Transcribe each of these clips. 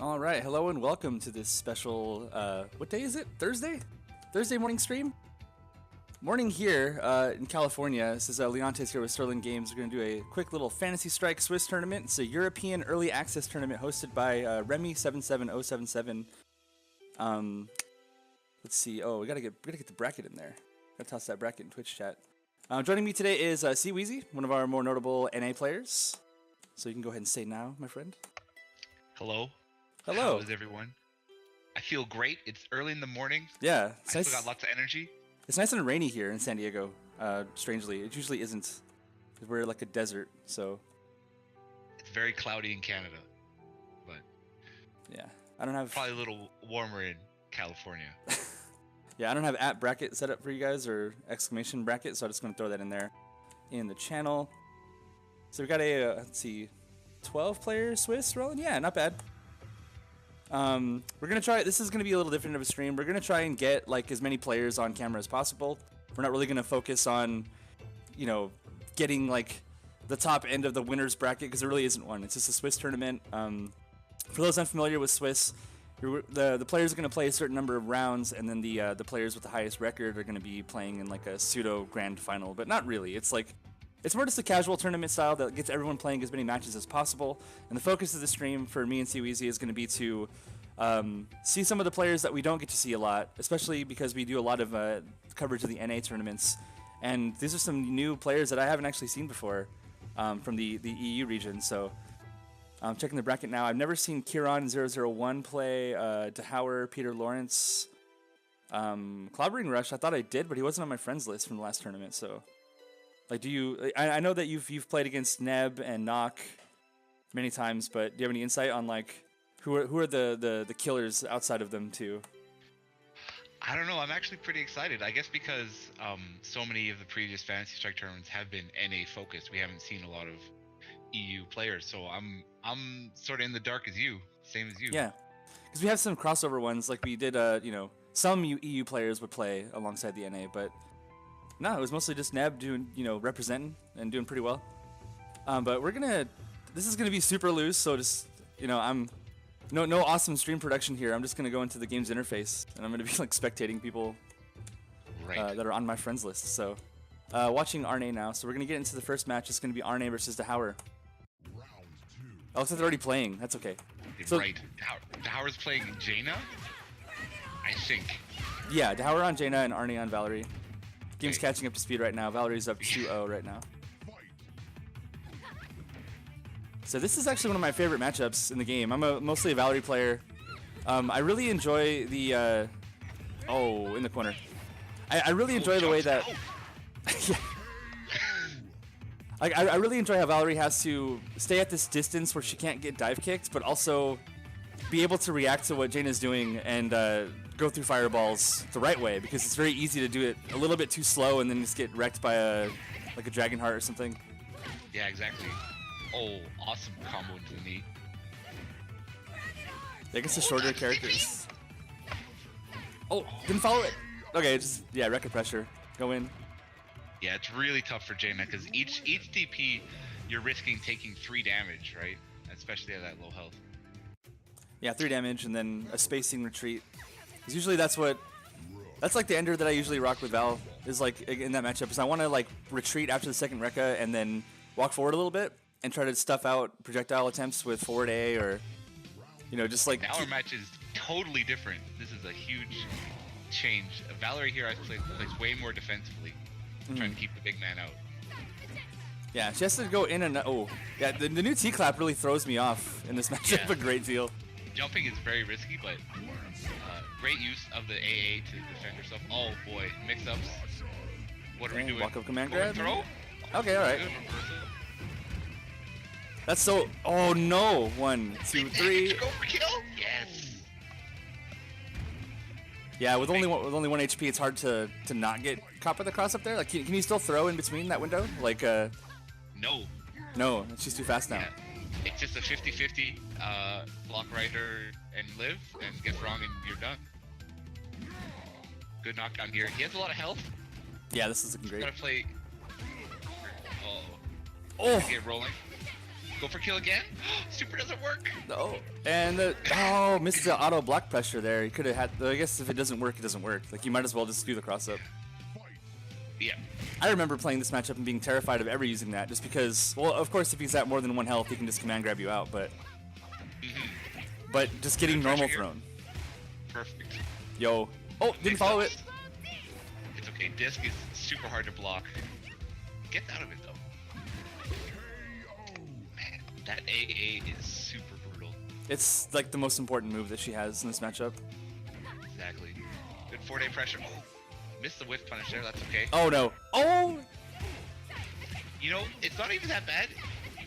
All right, hello and welcome to this special, what day is it? Thursday? Thursday morning stream? Morning here in California. This is Leontes here with Sirlin Games. We're going to do a quick little Fantasy Strike Swiss tournament. It's a European early access tournament hosted by Remy77077. Let's see. Oh, we gotta get the bracket in there. Gotta toss that bracket in Twitch chat. Joining me today is Weezy, one of our more notable NA players. So you can go ahead and say now, my friend. Hello. Hello. How is everyone? I feel great. It's early in the morning. Yeah, I still got lots of energy. It's nice and rainy here in San Diego. Strangely, it usually isn't. We're like a desert, so. It's very cloudy in Canada, but yeah, I don't have. Probably a little warmer in California. Yeah, I don't have at bracket set up for you guys or exclamation bracket, so I'm just gonna throw that in there in the channel. So we got a let's see, 12 player Swiss rolling. Yeah, not bad. We're gonna try. This is gonna be a little different of a stream. We're gonna try and get like as many players on camera as possible. We're not really gonna focus on, you know, getting like the top end of the winners bracket because there really isn't one. It's just a Swiss tournament. For those unfamiliar with Swiss, the players are gonna play a certain number of rounds, and then the players with the highest record are gonna be playing in like a pseudo grand final, but not really. It's like. It's more just a casual tournament style that gets everyone playing as many matches as possible. And the focus of the stream for me and Weezy is going to be to see some of the players that we don't get to see a lot, especially because we do a lot of coverage of the NA tournaments. And these are some new players that I haven't actually seen before from the EU region. So I'm checking the bracket now. I've never seen Kieran001 play, DeHauer, Peter Lawrence, Clobbering Rush. I thought I did, but he wasn't on my friends list from the last tournament. So. Like, do you? I know that you've played against Neb and Knock many times, but do you have any insight on like who are the killers outside of them too? I don't know. I'm actually pretty excited. I guess because so many of the previous Fantasy Strike tournaments have been NA focused. We haven't seen a lot of EU players, so I'm sort of in the dark as you, same as you. Yeah, because we have some crossover ones. Like we did, some EU players would play alongside the NA, but. No, it was mostly just Neb doing, representing and doing pretty well. But this is gonna be super loose, so just, I'm no awesome stream production here. I'm just gonna go into the game's interface, and I'm gonna be like spectating people that are on my friends list. So, watching Arne now. So we're gonna get into the first match. It's gonna be Arne versus DeHauer. Oh, looks like they're already playing. That's okay. So, right. DeHauer's playing Jaina, I think. Yeah, DeHauer on Jaina and Arne on Valerie. Game's catching up to speed right now. Valerie's up 2-0 right now. So this is actually one of my favorite matchups in the game. I'm mostly a Valerie player. I really enjoy the... in the corner. I really enjoy the way that... Yeah. I really enjoy how Valerie has to stay at this distance where she can't get dive kicked, but also be able to react to what Jaina's doing and go through fireballs the right way, because it's very easy to do it a little bit too slow and then just get wrecked by a dragon heart or something. Yeah, exactly. Oh, awesome combo into the knee. I guess the shorter characters. Oh, didn't follow it. Okay, just record pressure. Go in. Yeah, it's really tough for Jaina because each DP you're risking taking 3 damage, right? Especially at that low health. Yeah, 3 damage and then a spacing retreat. Because usually that's like the ender that I usually rock with Val is like in that matchup. Is I want to like retreat after the second Rekka and then walk forward a little bit and try to stuff out projectile attempts with forward A or just like. Now our match is totally different. This is a huge change. Valerie here plays way more defensively, trying to keep the big man out. Yeah, she has to go in and the new T clap really throws me off in this matchup a great deal. Jumping is very risky, but great use of the AA to defend herself. Oh boy, mix-ups. What are we doing? Walk up command grab? Throw? Okay, alright. That's so... Oh no! 1, 2, 3... Go for kill? Yes! Yeah, with only 1 HP, it's hard to not get caught by the cross up there. Like, can you still throw in between that window? Like, No. No, she's too fast now. Yeah. It's just a 50-50 block rider and live, and gets wrong and you're done. Good knockdown here. He has a lot of health. Yeah, this is looking great. Gotta play. Oh! Get rolling. Go for kill again. Super doesn't work. Oh, and missed the auto block pressure there. He could have had. I guess if it doesn't work, it doesn't work. Like you might as well just do the cross up. Yeah. I remember playing this matchup and being terrified of ever using that, just because. Well, of course, if he's at more than 1 health, he can just command grab you out. But just getting normal thrown. Perfect. Yo. Oh, didn't follow it. It's okay. Disc is super hard to block. Gets out of it though. Man, that AA is super brutal. It's like the most important move that she has in this matchup. Exactly. Good 4-day pressure. Oh, missed the whiff punish there. That's okay. Oh no. Oh. You know, it's not even that bad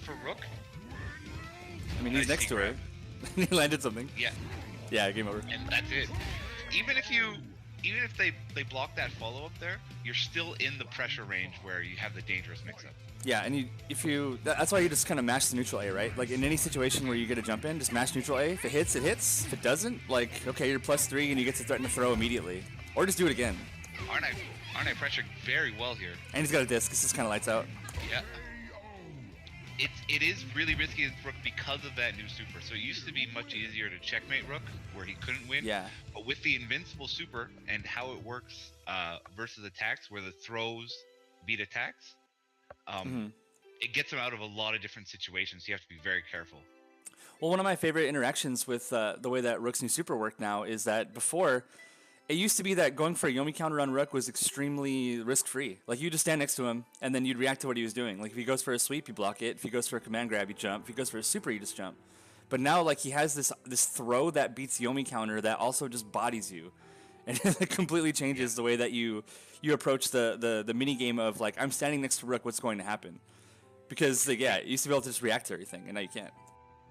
for Rook. I mean, he's next to her. He landed something. Yeah. Yeah, game over. And that's it. Even if they block that follow up there, you're still in the pressure range where you have the dangerous mix up. Yeah, and that's why you just kind of mash the neutral A, right? Like in any situation where you get a jump in, just mash neutral A. If it hits, it hits. If it doesn't, like okay, you're +3 and you get to threaten to throw immediately, or just do it again. Aren't I pressured very well here? And he's got a disc. This is kind of lights out. Yeah. It is really risky as Rook because of that new super. So it used to be much easier to checkmate Rook where he couldn't win. Yeah. But with the invincible super and how it works versus attacks, where the throws beat attacks, it gets him out of a lot of different situations. So you have to be very careful. Well, one of my favorite interactions with the way that Rook's new super worked now is that before, it used to be that going for a Yomi counter on Rook was extremely risk-free. Like, you just stand next to him, and then you'd react to what he was doing. Like, if he goes for a sweep, you block it. If he goes for a command grab, you jump. If he goes for a super, you just jump. But now, like, he has this throw that beats Yomi counter that also just bodies you. And it completely changes the way that you approach the mini-game of, like, I'm standing next to Rook, what's going to happen? Because, like, yeah, you used to be able to just react to everything, and now you can't.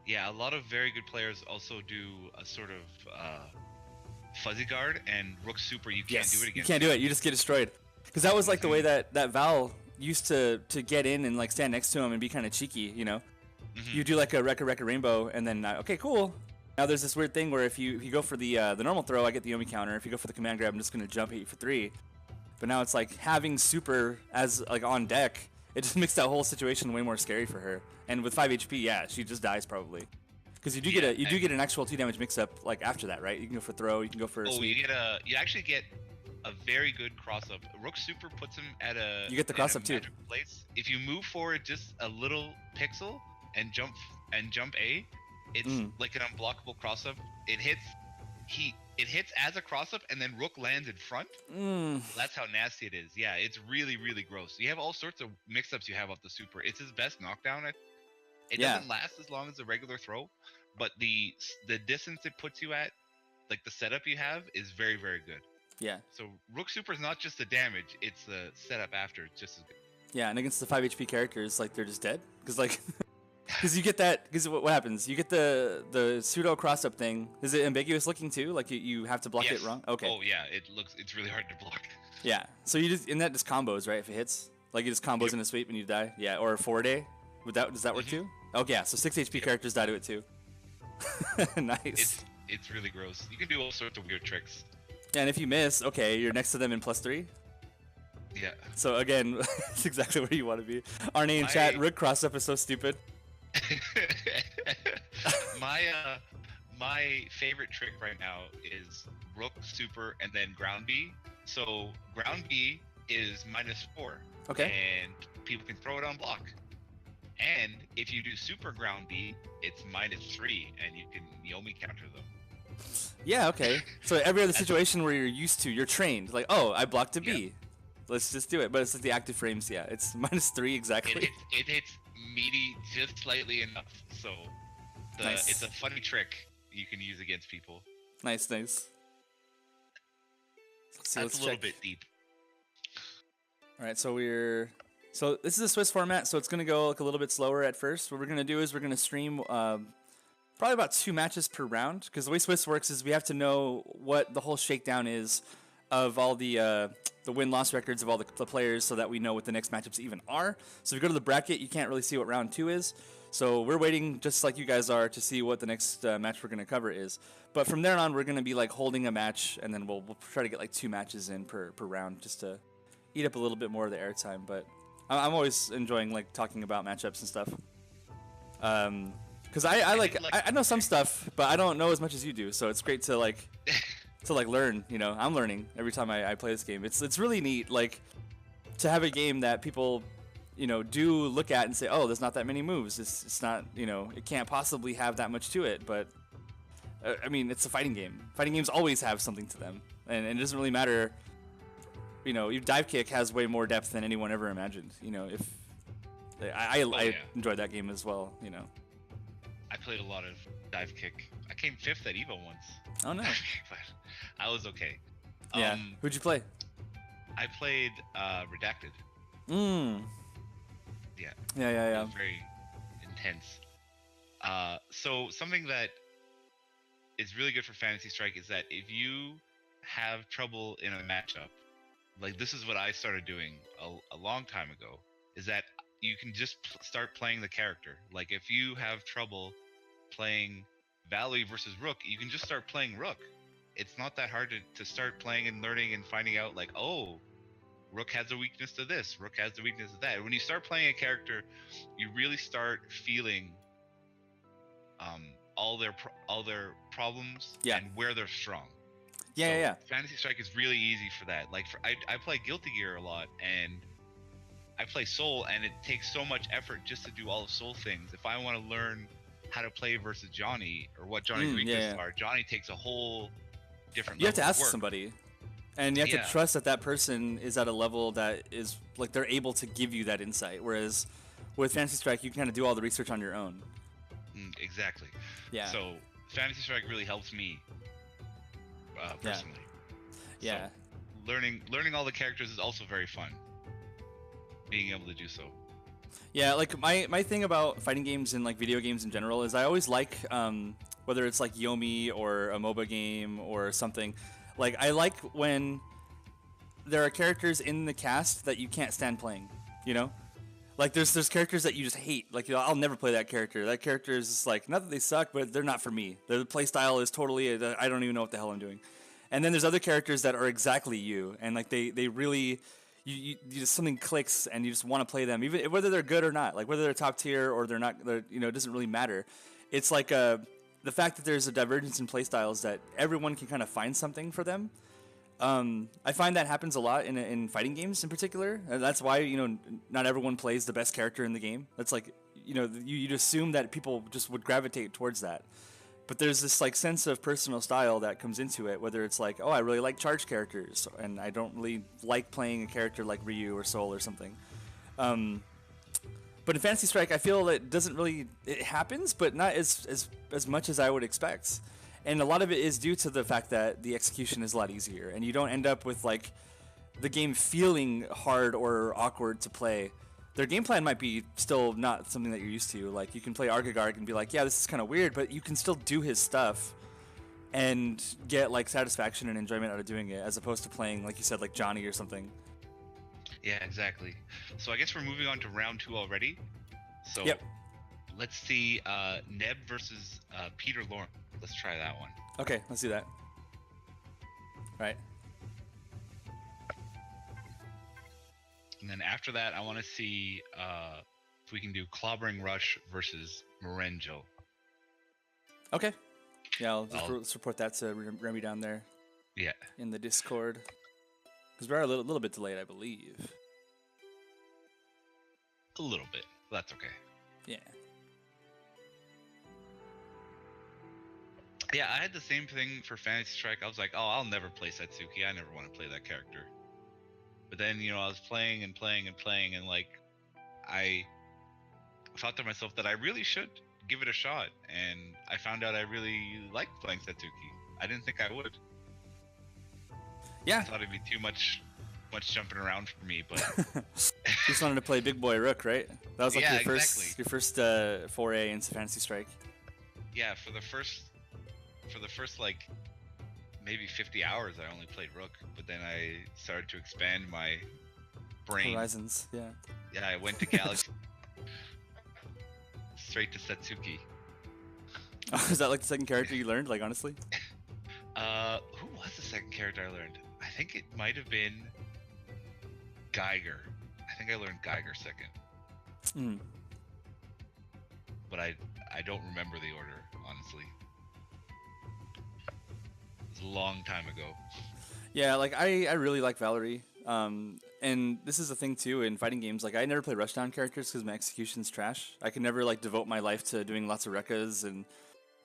Yeah, a lot of very good players also do a sort of fuzzy guard, and Rook super, you can't do it against. You can't do it. You just get destroyed. Because that was like the way that Val used to get in and like stand next to him and be kind of cheeky, you know. You do like a Rekka Rainbow, and then okay, cool. Now there's this weird thing where if you go for the normal throw, I get the Yomi counter. If you go for the command grab, I'm just gonna jump hit you for 3. But now it's like having super as like on deck. It just makes that whole situation way more scary for her. And with 5 HP, yeah, she just dies probably. Because you do get an actual 2 damage mix up like after that, right? You can go for throw, you can go for. You actually get a very good cross up. Rook super puts him at a. You get the cross up too. Place. If you move forward just a little pixel and jump A, it's like an unblockable cross up. It hits as a cross up, and then Rook lands in front. That's how nasty it is. Yeah, it's really really gross. You have all sorts of mix ups you have off the super. It's his best knockdown. It doesn't last as long as a regular throw, but the distance it puts you at, like the setup you have, is very, very good. Yeah. So Rook Super is not just the damage; it's the setup after. It's just as good. Yeah, and against the 5 HP characters, like they're just dead because you get that. Because what happens? You get the pseudo cross up thing. Is it ambiguous looking too? Like you have to block it wrong. Okay. Oh yeah, it's really hard to block. Yeah. So you just that just combos, right? If it hits, like it just combos in a sweep and you die. Yeah. Or a 4-day. Does that work too? Oh yeah, so 6 HP characters die to it too. Nice. It's really gross. You can do all sorts of weird tricks. Yeah, and if you miss, okay, you're next to them in +3. Yeah. So again, it's exactly where you want to be. Arne in chat, Rook cross up is so stupid. My favorite trick right now is Rook super and then ground B. So ground B is -4. Okay. And people can throw it on block. And if you do super ground B, it's -3, and you can Yomi counter them. Yeah, okay. So every other situation where you're trained. Like, oh, I blocked a B. Yeah. Let's just do it. But it's like the active frames, yeah. It's -3 exactly. It hits meaty just slightly enough. So nice. It's a funny trick you can use against people. Nice. That's a little bit deep. All right, so this is a Swiss format, so it's going to go like a little bit slower at first. What we're going to do is we're going to stream probably about 2 matches per round, because the way Swiss works is we have to know what the whole shakedown is of all the win-loss records of all the players, so that we know what the next matchups even are. So if you go to the bracket, you can't really see what round 2 is. So we're waiting, just like you guys are, to see what the next match we're going to cover is. But from there on, we're going to be like holding a match, and then we'll try to get like 2 matches in per round, just to eat up a little bit more of the airtime. But I'm always enjoying like talking about matchups and stuff. Because I like I know some stuff, but I don't know as much as you do. So it's great to like learn. You know, I'm learning every time I play this game. It's really neat, like to have a game that people, you know, do look at and say, oh, there's not that many moves. It's not, you know, it can't possibly have that much to it. But I mean, it's a fighting game. Fighting games always have something to them, and it doesn't really matter. You know, your dive kick has way more depth than anyone ever imagined. You know, if I enjoyed that game as well. You know, I played a lot of dive kick. I came 5th at Evo once. Oh no. But I was okay. Yeah. Who'd you play? I played Redacted. Yeah. Yeah. It was very intense. So something that is really good for Fantasy Strike is that if you have trouble in a matchup, like this is what I started doing a long time ago, is that you can just start playing the character. Like if you have trouble playing Valley versus Rook, you can just start playing Rook. It's not that hard to start playing and learning and finding out like, oh, Rook has a weakness to this, Rook has a weakness to that. When you start playing a character, you really start feeling all their problems and where they're strong. Yeah. Fantasy Strike is really easy for that. Like I play Guilty Gear a lot, and I play Soul, and it takes so much effort just to do all the Soul things. If I want to learn how to play versus Johnny or what Johnny's weaknesses are, Johnny takes a whole different. You have to ask somebody, and you have to trust that person is at a level that is like they're able to give you that insight. Whereas with Fantasy Strike, you can kind of do all the research on your own. Exactly. Yeah. So Fantasy Strike really helps me personally. Yeah. So learning all the characters is also very fun. Being able to do so. Yeah, like my thing about fighting games and like video games in general is I always like whether it's like Yomi or a MOBA game or something, like I like when there are characters in the cast that you can't stand playing, you know? Like there's characters that you just hate. Like, you know, I'll never play that character. That character is just like, not that they suck, but they're not for me. The play style is totally, I don't even know what the hell I'm doing. And then there's other characters that are exactly you, and like they really, you just something clicks and you just want to play them, even whether they're good or not. Like whether they're top tier or they're not, you know, it doesn't really matter. It's like the fact that there's a divergence in play styles that everyone can kind of find something for them. I find that happens a lot in fighting games in particular. And that's why, you know, not everyone plays the best character in the game. That's like, you know, you'd assume that people just would gravitate towards that. But there's this like sense of personal style that comes into it, whether it's like, oh, I really like charge characters, and I don't really like playing a character like Ryu or Soul or something. But in Fantasy Strike, I feel it doesn't really, it happens, but not as much as I would expect. And a lot of it is due to the fact that the execution is a lot easier, and you don't end up with like the game feeling hard or awkward to play. Their game plan might be still not something that you're used to. Like you can play Argagarg and be like, yeah, this is kind of weird, but you can still do his stuff and get like satisfaction and enjoyment out of doing it, as opposed to playing, like you said, like Johnny or something. Yeah, exactly. So I guess we're moving on to round 2 already. So let's see Neb versus Peter Lorne. Let's try that one. Okay, let's do that. All right. And then after that, I want to see if we can do Clobbering Rush versus Morenjo. Okay. Yeah, I'll just report that to Remy down there. Yeah. In the Discord. Because we're a little bit delayed, I believe. A little bit. That's okay. Yeah. Yeah, I had the same thing for Fantasy Strike. I was like, oh, I'll never play Satsuki. I never want to play that character. But then, you know, I was playing, and like, I thought to myself that I really should give it a shot. And I found out I really liked playing Satsuki. I didn't think I would. Yeah. I thought it'd be too much jumping around for me, but you just wanted to play Big Boy Rook, right? That was like your first foray into Fantasy Strike. Yeah, for the first like maybe 50 hours I only played Rook, but then I started to expand my brain. Horizons, yeah. Yeah, I went to Galaxy. Straight to Satsuki. Oh, is that like the second character you learned, like honestly? Who was the second character I learned? I think it might have been Geiger. I think I learned Geiger second. but I don't remember the order, honestly. It's a long time ago. Yeah, like I really like Valerie. And this is the thing too in fighting games. Like I never play rushdown characters because my execution's trash. I can never like devote my life to doing lots of rekkas and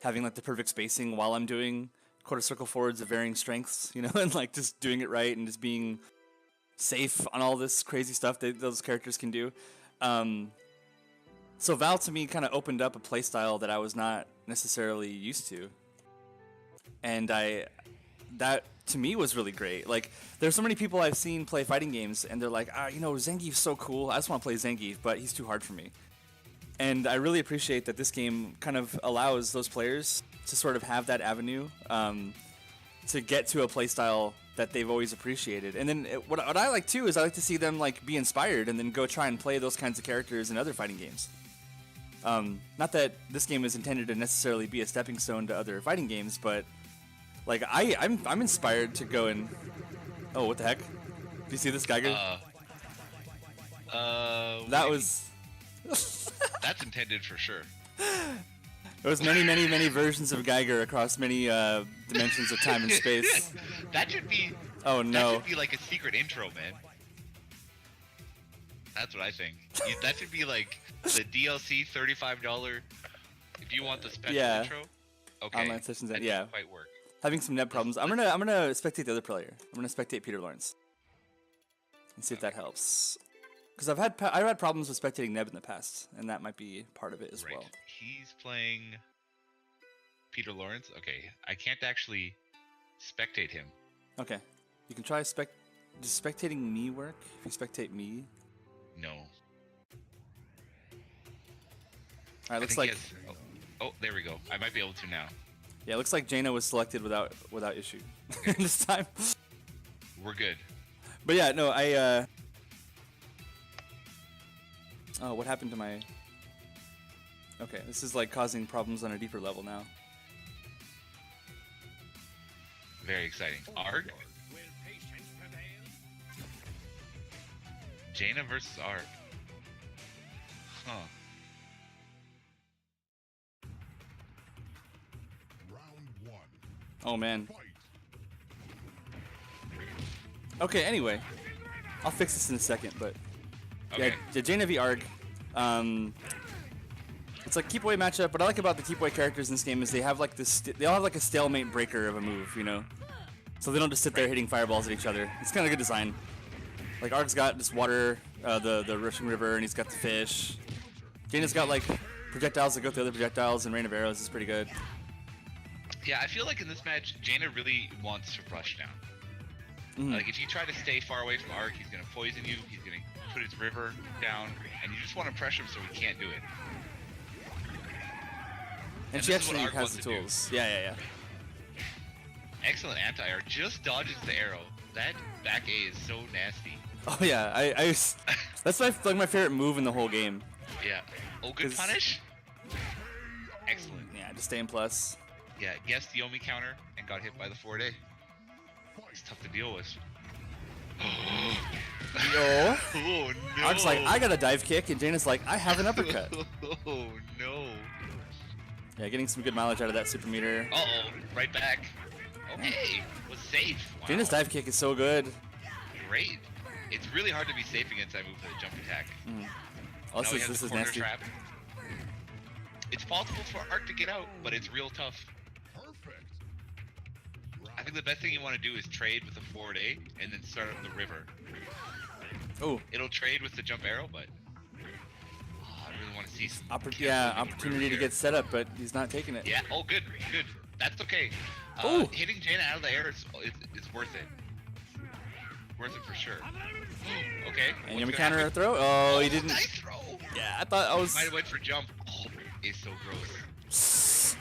having like the perfect spacing while I'm doing quarter circle forwards of varying strengths, you know, and like just doing it right and just being safe on all this crazy stuff that those characters can do. So Val to me kind of opened up a playstyle that I was not necessarily used to, and that to me was really great. Like there's so many people I've seen play fighting games, and they're like, you know, Zangief's so cool. I just want to play Zangief, but he's too hard for me. And I really appreciate that this game kind of allows those players to sort of have that avenue to get to a playstyle that they've always appreciated. And then what I like too is I like to see them like be inspired and then go try and play those kinds of characters in other fighting games. Not that this game is intended to necessarily be a stepping stone to other fighting games, but like I'm inspired to go and what the heck? Do you see this Geiger? That was. That's intended for sure. There was many versions of Geiger across many dimensions of time and space. That should be. Oh no! That should be like a secret intro, man. That's what I think. That should be like the DLC $35. If you want the special intro, okay. Online sessions, that yeah. doesn't quite work. Having some net problems. I'm gonna spectate the other player. I'm gonna spectate Peter Lawrence and see if that helps. Because I've had problems with spectating Neb in the past, and that might be part of it as well. He's playing Peter Lawrence. Okay, I can't actually spectate him. Okay, you can try Does spectating me work? If you spectate me. No. All right, looks like. Oh, there we go. I might be able to now. Yeah, it looks like Jaina was selected without issue this time. We're good. But yeah, no, Oh, what happened to my... Okay, this is like causing problems on a deeper level now. Very exciting. Arg? Jaina versus Arg. Huh. Oh man. Okay, anyway. I'll fix this in a second, but... Okay. Yeah, Jaina v Arg. It's like keep away matchup. What I like about the keep away characters in this game is they have like this. They all have like a stalemate breaker of a move, you know. So they don't just sit there hitting fireballs at each other. It's kind of good design. Like Arg's got this water, the rushing river, and he's got the fish. Jaina's got like projectiles that go through other projectiles, and rain of arrows is pretty good. Yeah, I feel like in this match, Jaina really wants to rush down. Like if you try to stay far away from Arg, he's gonna poison you. He's gonna put his river down, and you just want to pressure him so he can't do it. And she actually has the tools. Yeah. Excellent anti-air. Just dodges the arrow. That back A is so nasty. Oh yeah, that's my favorite move in the whole game. Yeah. Oh, good punish. Excellent. Yeah, just stay in plus. Yeah, guessed the Omi counter and got hit by the forward A. It's tough to deal with. Yo. Oh no. Arg's like, I got a dive kick, and Jaina's like, I have an uppercut. Oh no. Yeah, getting some good mileage out of that super meter. Uh-oh, right back. Okay, was safe. Wow. Jaina's dive kick is so good. Great. It's really hard to be safe against that move for the jump attack. Oh, this is nasty. Trap. It's possible for Arg to get out, but it's real tough. I think the best thing you want to do is trade with the forward A and then start up the river. Oh. It'll trade with the jump arrow, but I really want to see some opportunity to get set up, but he's not taking it. Yeah. Oh, good. That's okay. Hitting Jaina out of the air is worth it. Worth it for sure. Okay. And Yumi counter a throw. Oh, he didn't. Nice throw. Yeah, I thought I was. Might have went for jump. Oh, it's so gross.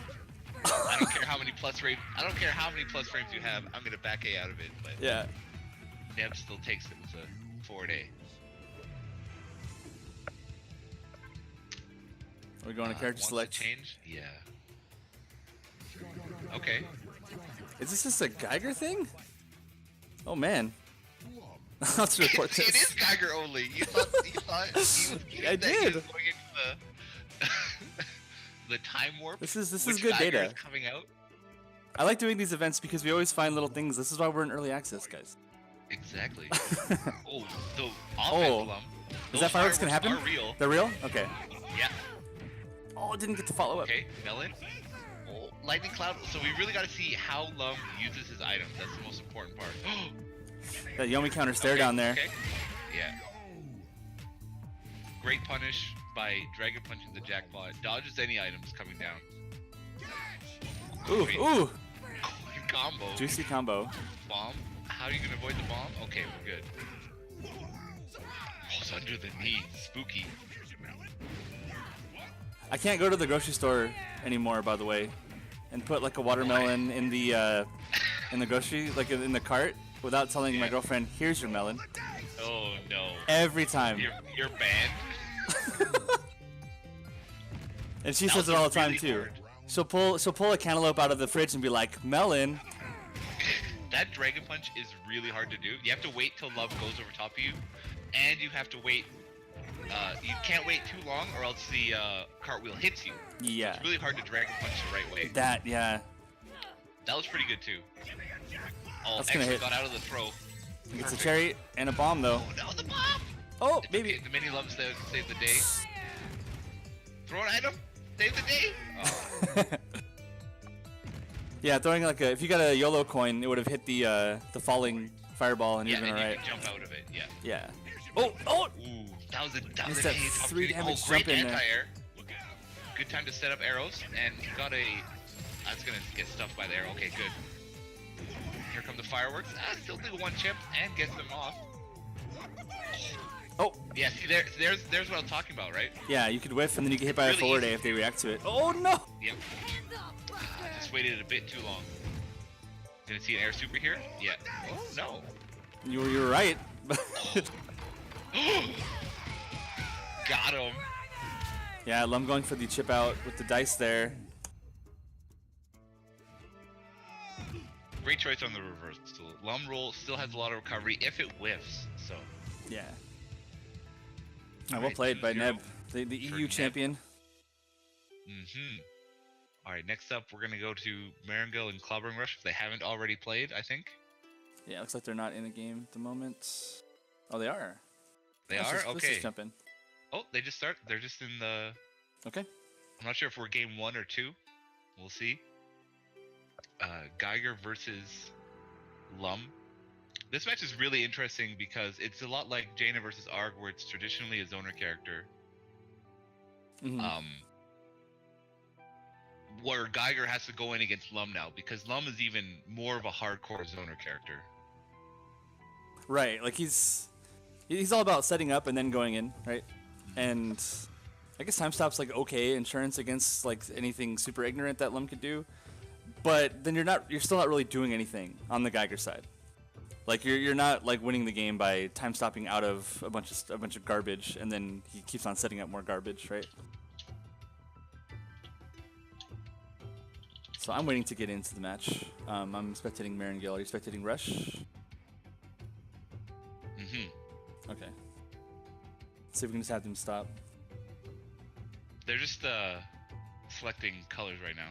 I don't care how many plus frames. I don't care how many plus frames you have. I'm gonna back A out of it. But yeah. Neb still takes it with a forward A. Are we going to character select? Change? Yeah. Okay. Is this just a Geiger thing? Oh man. I'll have to report this. It is Geiger only. You thought he was I did. Going into the time warp. This is which good Geiger data. is coming out. I like doing these events because we always find little things. This is why we're in early access, guys. Exactly. Oh, the offense Lum. Is that fireworks gonna happen? Are real. They're real? Okay. Yeah. Oh, it didn't get to follow up. Okay, Melon. Oh, lightning cloud. So we really got to see how Lum uses his items. That's the most important part. That Yomi counter stare down there. Okay. Yeah. Great punish by Dragon Punching the jackpot. Dodges any items coming down. Ooh, ooh. Combo. Juicy combo. Bomb. How are you gonna avoid the bomb? Okay, we're good. Oh, it's under the knee. Spooky. I can't go to the grocery store anymore, by the way, and put like a watermelon in the grocery, like in the cart, without telling my girlfriend, "Here's your melon." Oh no. Every time. You're banned. And she says it all the time really too. hard. She'll pull a cantaloupe out of the fridge and be like, "Melon." That Dragon Punch is really hard to do. You have to wait till love goes over top of you, and you have to wait. You can't wait too long, or else the cartwheel hits you. Yeah. It's really hard to Dragon Punch the right way. That, yeah. That was pretty good too. Oh, That's gonna extra hit. got out of the throw. It's a cherry and a bomb though. Oh no, the bomb! Oh, It's baby. okay, the mini loves save the day. Throw an item, save the day. Oh. Yeah, throwing like if you got a YOLO coin, it would have hit the falling fireball and Yeah, you've been and you alright. can jump out of it. Yeah. Yeah. Oh, oh! Ooh, that was Missed a that hit. 3 damage great jump in there. anti-air. Good time to set up arrows, and he got a. That's gonna get stuffed by the arrow. Okay, good. Here come the fireworks. Still do one chip and gets them off. Oh! Yeah, see there's what I'm talking about, right? Yeah, you could whiff and then you get hit by a Really forward easy. A if they react to it. Oh no! Yep. Just waited a bit too long. Gonna see an air super here? Yeah. Oh no. You were right. Got him. Yeah, Lum going for the chip out with the dice there. Great choice on the reverse. So Lum roll still has a lot of recovery if it whiffs. So Yeah. Well Alright, played by 2-0 Neb, the for EU Neb. champion. All right, next up we're gonna go to Maringale and Clobbering Rush if they haven't already played. I think Yeah, looks like they're not in a game at the moment. Oh, they are. they Let's are. just- Let's Okay. just jump in. Oh, they just start. They're just in the. Okay. I'm not sure if we're game 1 or 2. We'll see. Geiger versus Lum. This match is really interesting because it's a lot like Jaina versus Arg, where it's traditionally a zoner character. Mhm. Where Geiger has to go in against Lum now because Lum is even more of a hardcore zoner character. Right, like he's all about setting up and then going in, right? And I guess time stop's like okay insurance against like anything super ignorant that Lum could do, but then you're still not really doing anything on the Geiger side. Like you're not like winning the game by time stopping out of a bunch of garbage and then he keeps on setting up more garbage, right? So I'm waiting to get into the match. I'm spectating Maringale. Are you spectating Rush? Okay. Let's see if we can just have them stop. They're just selecting colors right now.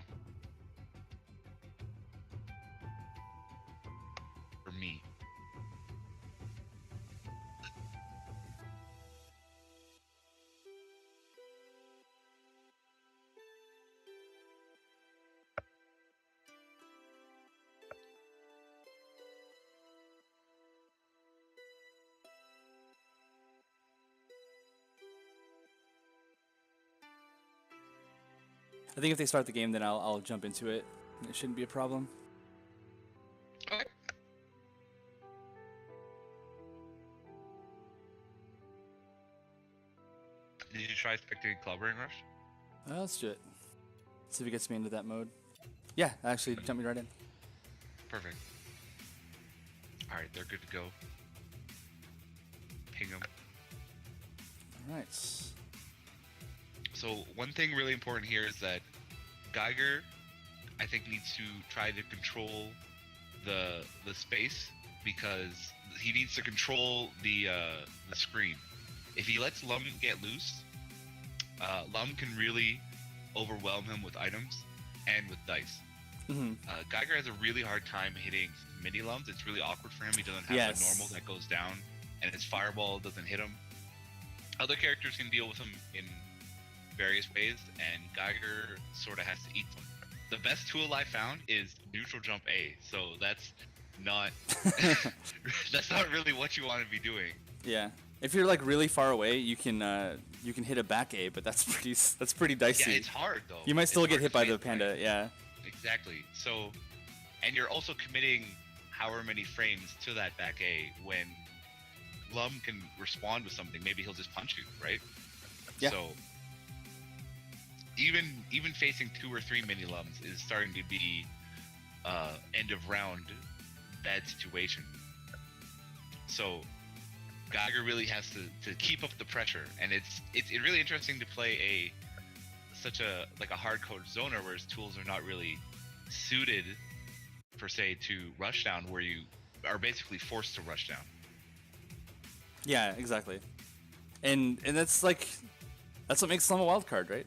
For me. I think if they start the game, then I'll jump into it. It shouldn't be a problem. Okay. Did you try spectating Clobbering Rush? Let's do it. See if it gets me into that mode. Yeah, actually jumped me right in. Perfect. Alright, they're good to go. Ping them. All right. So one thing really important here is that Geiger, I think, needs to try to control the space because he needs to control the screen. If he lets Lum get loose, Lum can really overwhelm him with items and with dice. Mm-hmm. Geiger has a really hard time hitting mini lums. It's really awkward for him. He doesn't have Yes. a normal that goes down, and his fireball doesn't hit him. Other characters can deal with him in various ways, and Geiger sort of has to eat them. The best tool I found is neutral jump A. So that's not that's not really what you want to be doing. Yeah. If you're like really far away, you can hit a back A, but that's pretty dicey. Yeah, it's hard though. You might still It's get hard hit to by hit, the panda. right? Yeah. Exactly. So, and you're also committing however many frames to that back A when Lum can respond with something. Maybe he'll just punch you, right? Yeah. So even facing 2 or 3 mini Lums is starting to be end of round bad situation. So Geiger really has to keep up the pressure, and it's really interesting to play such a hardcore zoner where his tools are not really suited per se to rush down, where you are basically forced to rush down. Yeah, exactly. And that's what makes Lum a wild card, right?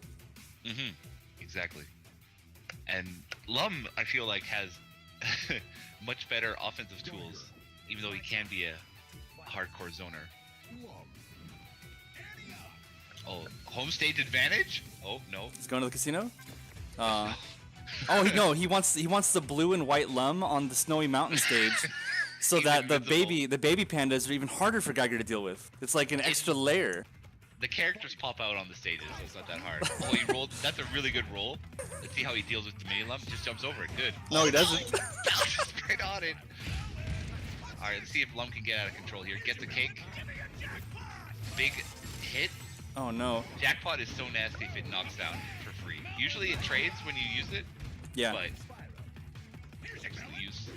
Mm-hmm. Exactly. And Lum, I feel like, has much better offensive tools, even though he can be a hardcore zoner. Oh, home stage advantage? Oh no. He's going to the casino. Oh no, he wants the blue and white Lum on the snowy mountain stage, so He's that the invisible. baby pandas are even harder for Geiger to deal with. It's like an extra layer. The characters pop out on the stages, so it's not that hard. Oh, he rolled. That's a really good roll. Let's see how he deals with the mini Lum. Just jumps over it. Good. No, he doesn't. Bounces right on it. All right, let's see if Lum can get out of control here. Get the cake. Big hit. Oh no. Jackpot is so nasty if it knocks down for free. Usually it trades when you use it. Yeah. But excellent use.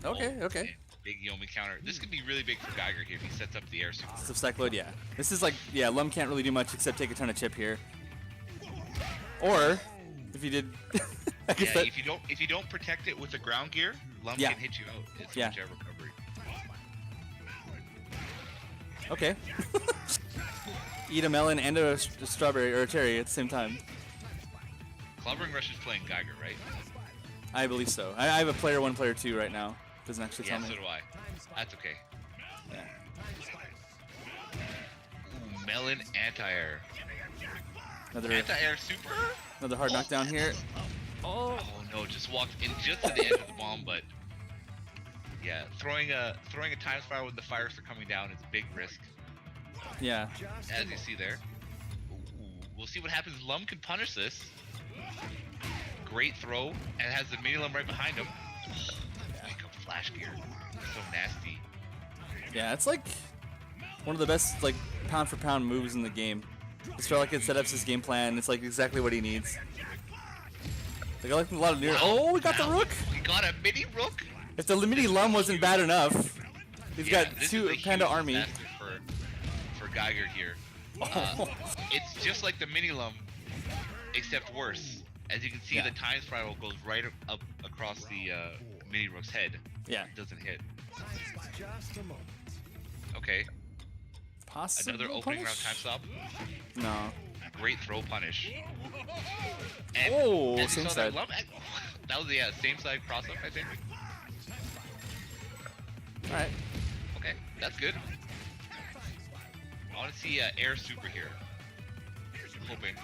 Okay. Okay. Big Yomi counter. This could be really big for Geiger here if he sets up the air super. So stack load, yeah. This is like, yeah, Lum can't really do much except take a ton of chip here. Or if you did, I guess Yeah, that, if you don't protect it with the ground gear, Lum Yeah. can hit you out. It's so Yeah. much air recovery. okay. Eat a melon and a strawberry or a cherry at the same time. Clubbering Rush is playing Geiger, right? I believe so. I have a player 1, player 2 right now. Doesn't actually Yeah, tell so me. do I. That's okay. Yeah. Ooh, melon anti-air. Anti-air super? Another hard knockdown here. Oh no, just walked in just at the edge of the bomb, but yeah, throwing a time spiral when the fires are coming down is a big risk, Yeah. as you see there. Ooh, we'll see what happens. Lum can punish this. Great throw, and has the mini Lum right behind him. Wake up flash gear. So nasty. Yeah, it's like one of the best like pound for pound moves in the game. It's felt like it set up his game plan. It's like exactly what he needs. Like I like a lot of near. Wow, Oh, we got the now Rook. We got a mini Rook. If the mini Lum wasn't bad enough, he's Yeah, got this 2 is a panda huge army. disaster for Geiger here. It's just like the mini Lum, except worse. As you can see, Yeah. the time spiral goes right up across the mini Rook's head. Yeah. It doesn't hit. Okay, Possible another opening round time punish? stop. No. Great throw punish. And Oh, as you same saw side. that was same side cross up, I think. All right. Okay, that's good. I want to see air super here. Hoping.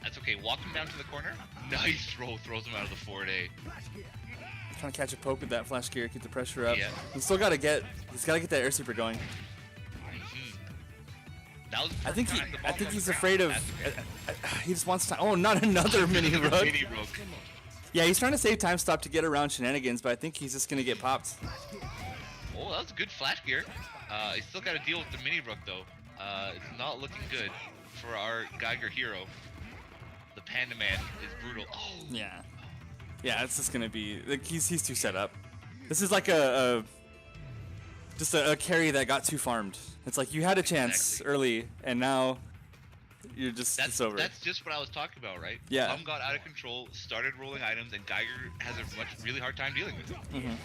That's okay. Walk him down to the corner. Nice throw. Throws him out of the forward A. Trying to catch a poke with that flash gear, keep the pressure up. Yeah. He's gotta get that air super going. That was the I think first time the ball I think was he's on the afraid of. ground. That's okay. He just wants time. Oh, not another mini Rook. Mini Rook. Yeah, he's trying to save time stop to get around shenanigans, but I think he's just gonna get popped. Oh, that was a good flash gear. He's still got to deal with the mini Rook though. It's not looking good for our Geiger hero. The Panda Man is brutal. Oh. Yeah. Yeah, it's just gonna be like he's too set up. This is like a carry that got too farmed. It's like you had a chance Exactly. early, and now you're just it's over. That's just what I was talking about, right? Yeah. Lum got out of control, started rolling items, and Geiger has a really hard time dealing with it. Mhm.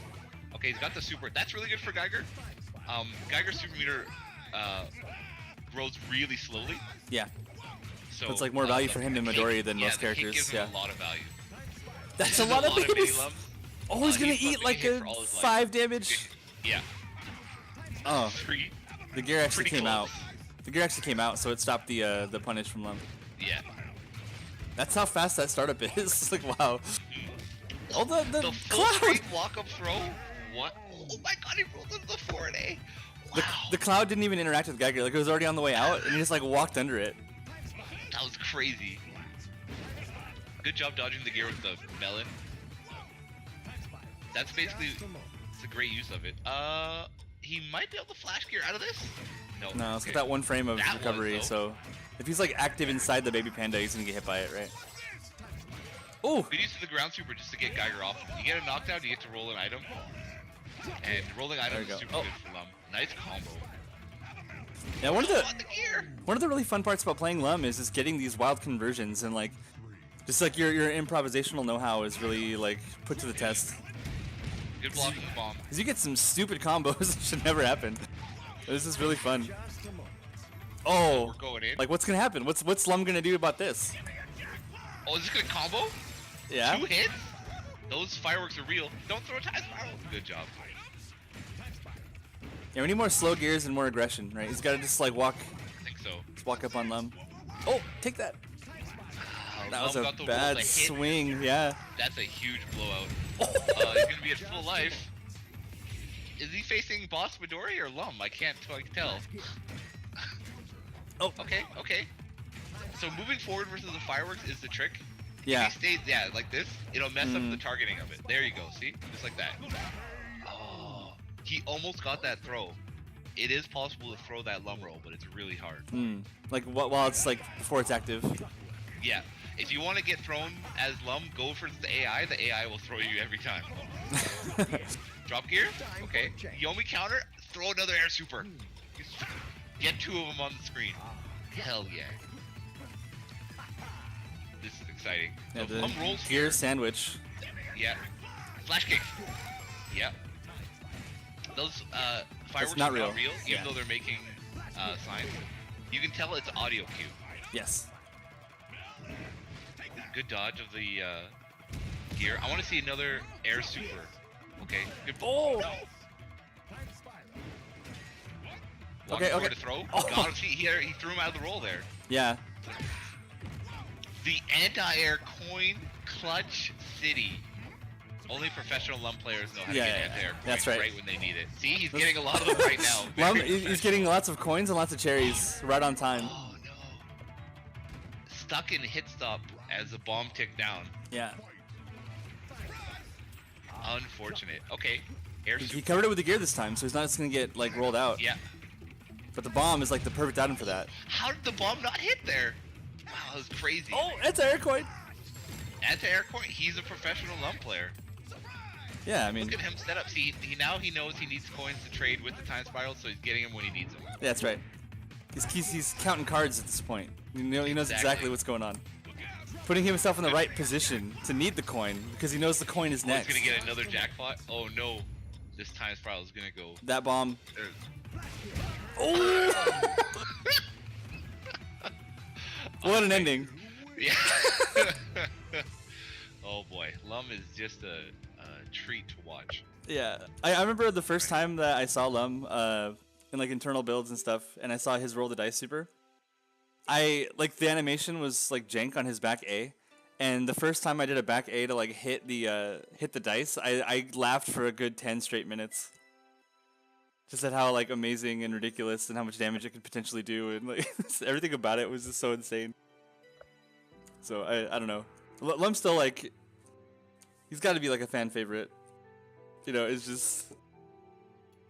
Okay, he's got the super. That's really good for Geiger. Geiger's super meter grows really slowly, Yeah. So it's like more value for him than Midori than most the kick characters. gives Yeah. him a lot of value. That's This a is lot of mini babies. Lums. Oh, he's gonna He's eat busting like hit a for all his life. 5 damage. Yeah. Oh, 3. the gear actually Pretty came out. close. The gear actually came out, so it stopped the punish from Lum. Yeah. That's how fast that startup is. It's like, wow. Oh, the The full cloud. straight block up throw. What? Oh my god, he rolled into the 4A. Wow. The cloud didn't even interact with Geiger. Like, it was already on the way out, and he just like walked under it. That was crazy. Good job dodging the gear with the melon. That's basically, it's a great use of it. He might be able to flash gear out of this. No, it's okay. got that one frame of That recovery, was, so if he's like active inside the baby panda, he's gonna get hit by it, right? Oh! Good use of the ground super just to get Geiger off. You get a knockdown, you get to roll an item. And rolling items There is you super go. good for Lum. Nice combo. Yeah, On the gear! one of the really fun parts about playing Lum is just getting these wild conversions and like just like your improvisational know-how is really like put to the test. Good blocking the bomb. Cause you get some stupid combos that should never happen. This is really fun. Oh, We're going in. like what's gonna happen? What's Lum gonna do about this? Oh, is this gonna combo? Yeah. 2 hits? Those fireworks are real. Don't throw a time spiral. Good job. Yeah, we need more slow gears and more aggression, right? He's gotta just like I think so. walk up on Lum. Oh, take that. That was Lum a got the roll, bad the hit. swing, yeah. That's a huge blowout. He's gonna be at full life. Is he facing Boss Midori or Lum? I can't quite tell. Oh. Okay. So moving forward versus the fireworks is the trick. Yeah. If he stays, like this, it'll mess up the targeting of it. There you go, see? Just like that. Oh, he almost got that throw. It is possible to throw that Lum roll, but it's really hard. Like while it's like before it's active. Yeah. If you want to get thrown as Lum, go for the AI. The AI will throw you every time. Drop gear? Okay. Yomi counter? Throw another air super. Get 2 of them on the screen. Hell yeah. This is exciting. Yeah, So the Lum rolls gear here. sandwich. Yeah. Flash kick. Yeah. Those fireworks not are real. not real, even Yeah. though they're making signs. You can tell it's audio cue. Yes. Good dodge of the gear. I want to see another air super. Okay. Good. Oh. Walking Okay, forward okay. to throw. Oh. Got him. See, he threw him out of the roll there. Yeah. The anti-air coin clutch city. Only professional Lum players know how to Yeah, get yeah, anti-air that's coins right. when they need it. See, he's getting a lot of them right now. Lum, Very he's professional. getting lots of coins and lots of cherries right on time. Oh no. Stuck in hit stop as the bomb ticked down. Yeah. Unfortunate. Okay. Air He super. covered it with the gear this time, so he's not just gonna get like rolled out. Yeah. But the bomb is like the perfect item for that. How did the bomb not hit there? Wow, that was crazy. Oh, it's an air coin. Anti-air coin. He's a professional Lum player. Yeah, I mean, Look at him set up. See, now he knows he needs coins to trade with the time spiral, so he's getting them when he needs them. yeah, that's right. He's counting cards at this point. He knows exactly what's going on. Putting himself in the right position to need the coin because he knows the coin is Oh, next. he's gonna get another jackpot. Oh no, this time spiral is gonna go. That bomb. There. Oh! What an ending. Yeah. Oh boy, Lum is just a treat to watch. Yeah, I remember the first time that I saw Lum in like internal builds and stuff, and I saw his roll the dice super. I like the animation was like jank on his back A, and the first time I did a back A to like hit the dice, I laughed for a good 10 straight minutes. Just at how like amazing and ridiculous and how much damage it could potentially do, and like everything about it was just so insane. So I don't know. Lum's still like, he's got to be like a fan favorite. You know, it's just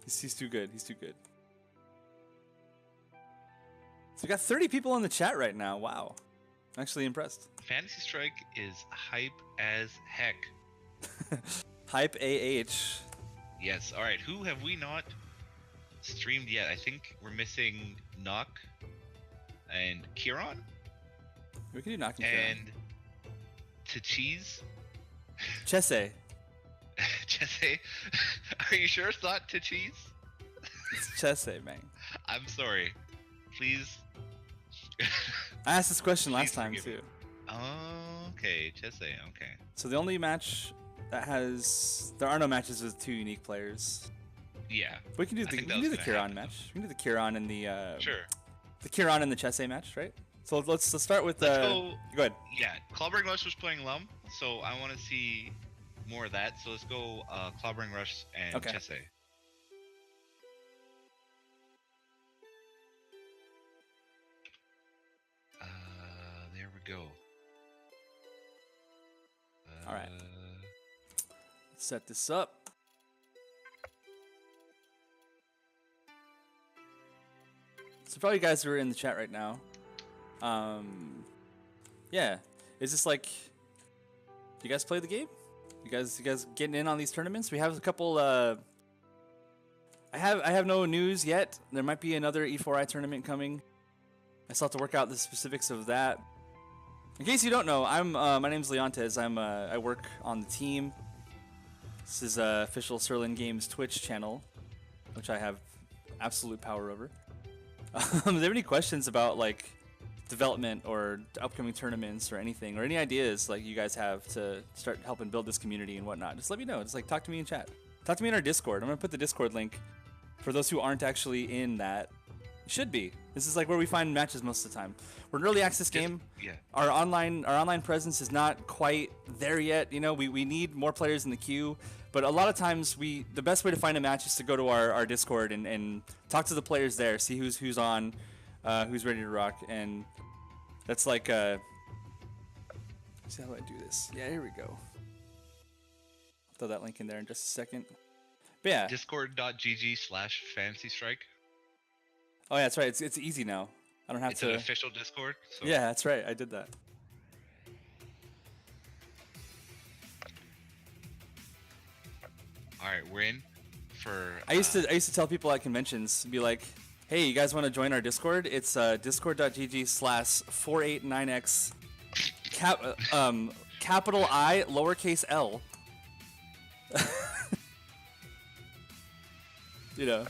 he's too good. He's too good. So we got 30 people in the chat right now. Wow, I'm actually impressed. Fantasy Strike is hype as heck. Hype AH. Yes. All right. Who have we not streamed yet? I think we're missing Nock and Kieran We can do knocking. and Tachiz. Chesse. Jesse, are you sure it's not Tachiz? It's Chesse, man. I'm sorry. Please. I asked this question last Please time forgive me. too. Oh, okay, Chesse. Okay. So the only match that has there are no matches with 2 unique players. Yeah. We can do I the think we that can do was the gonna Kiran happen, match. We can do the Kiran and Sure. the Kiran and the Chesse match, right? So let's start with Let's go. Go ahead. Yeah, Clobbering Rush was playing Lum, so I want to see more of that. So let's go Clobbering Rush and Okay. Chesse. There we go. All right. Let's set this up. So for all you guys who are in the chat right now, yeah, is this like you guys play the game? You guys getting in on these tournaments? We have a couple. I have no news yet. There might be another E4I tournament coming. I still have to work out the specifics of that. In case you don't know, my name's Leontes. I work on the team. This is official Sirlin Games Twitch channel, which I have absolute power over. Do you have any questions about like development or upcoming tournaments or anything, or any ideas like you guys have to start helping build this community and whatnot? Just let me know. Just like talk to me in chat. Talk to me in our Discord. I'm gonna put the Discord link for those who aren't actually in that. It should be. This is like where we find matches most of the time. We're an early access game. Yeah. Our online presence is not quite there yet. You know, we need more players in the queue. But a lot of times the best way to find a match is to go to our Discord and talk to the players there, see who's on, who's ready to rock, and that's like see how do I do this? Yeah, here we go. I'll throw that link in there in just a second. But yeah. Discord.gg/Fantasy Strike. Oh yeah, that's right. It's easy now. I don't have It's to. an official Discord. So. Yeah, that's right. I did that. All right, we're in for. I used to tell people at conventions, be like, "Hey, you guys want to join our Discord? It's discord.gg/489x capital I lowercase L." You know.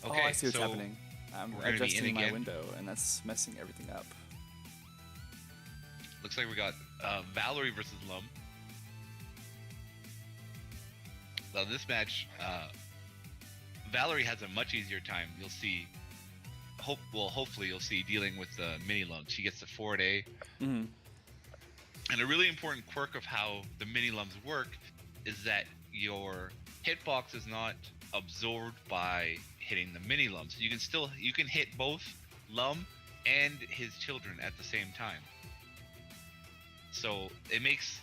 Okay, I see what's so happening. I'm we're gonna be in adjusting my again. window, and that's messing everything up. Looks like we got Valerie versus Lum. Now this match, Valerie has a much easier time. You'll see. Hopefully you'll see dealing with the mini Lum. She gets the forward A. Mm-hmm. And a really important quirk of how the mini Lums work is that your hitbox is not absorbed by hitting the mini Lum. So you can hit both Lum and his children at the same time. So it makes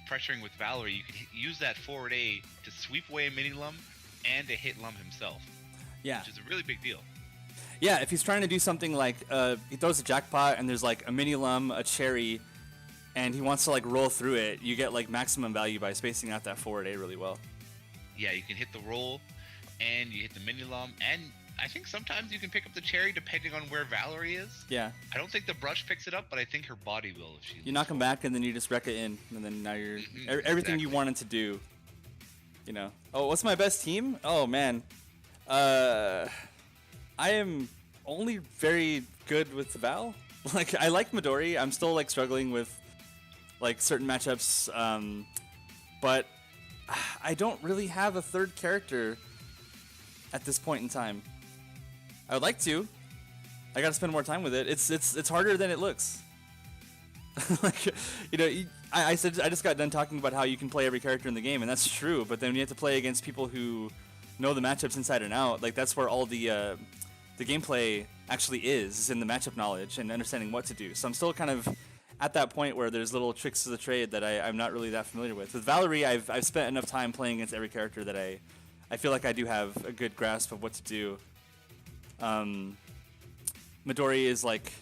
pressuring with Valerie. You can use that forward A to sweep away a mini Lum and to hit Lum himself. Yeah. Which is a really big deal. Yeah, if he's trying to do something like he throws a jackpot and there's like a mini Lum, a cherry, and he wants to like roll through it, you get like maximum value by spacing out that forward A really well. Yeah, you can hit the roll, and you hit the mini Lum, and I think sometimes you can pick up the cherry depending on where Valerie is. Yeah. I don't think the brush picks it up, but I think her body will if she. You knock him back and then you just wreck it in, and then now you're everything you wanted to do. You know. Oh, what's my best team? Oh man, I am only very good with Val. Like I like Midori. I'm still like struggling with like certain matchups, but I don't really have a third character at this point in time. I would like to. I gotta spend more time with it. It's harder than it looks. Like, you know, I just got done talking about how you can play every character in the game, and that's true. But then you have to play against people who know the matchups inside and out. Like that's where all the gameplay actually is in the matchup knowledge and understanding what to do. So I'm still kind of at that point where there's little tricks of the trade that I'm not really that familiar with. With Valerie, I've spent enough time playing against every character that I feel like I do have a good grasp of what to do. Midori is like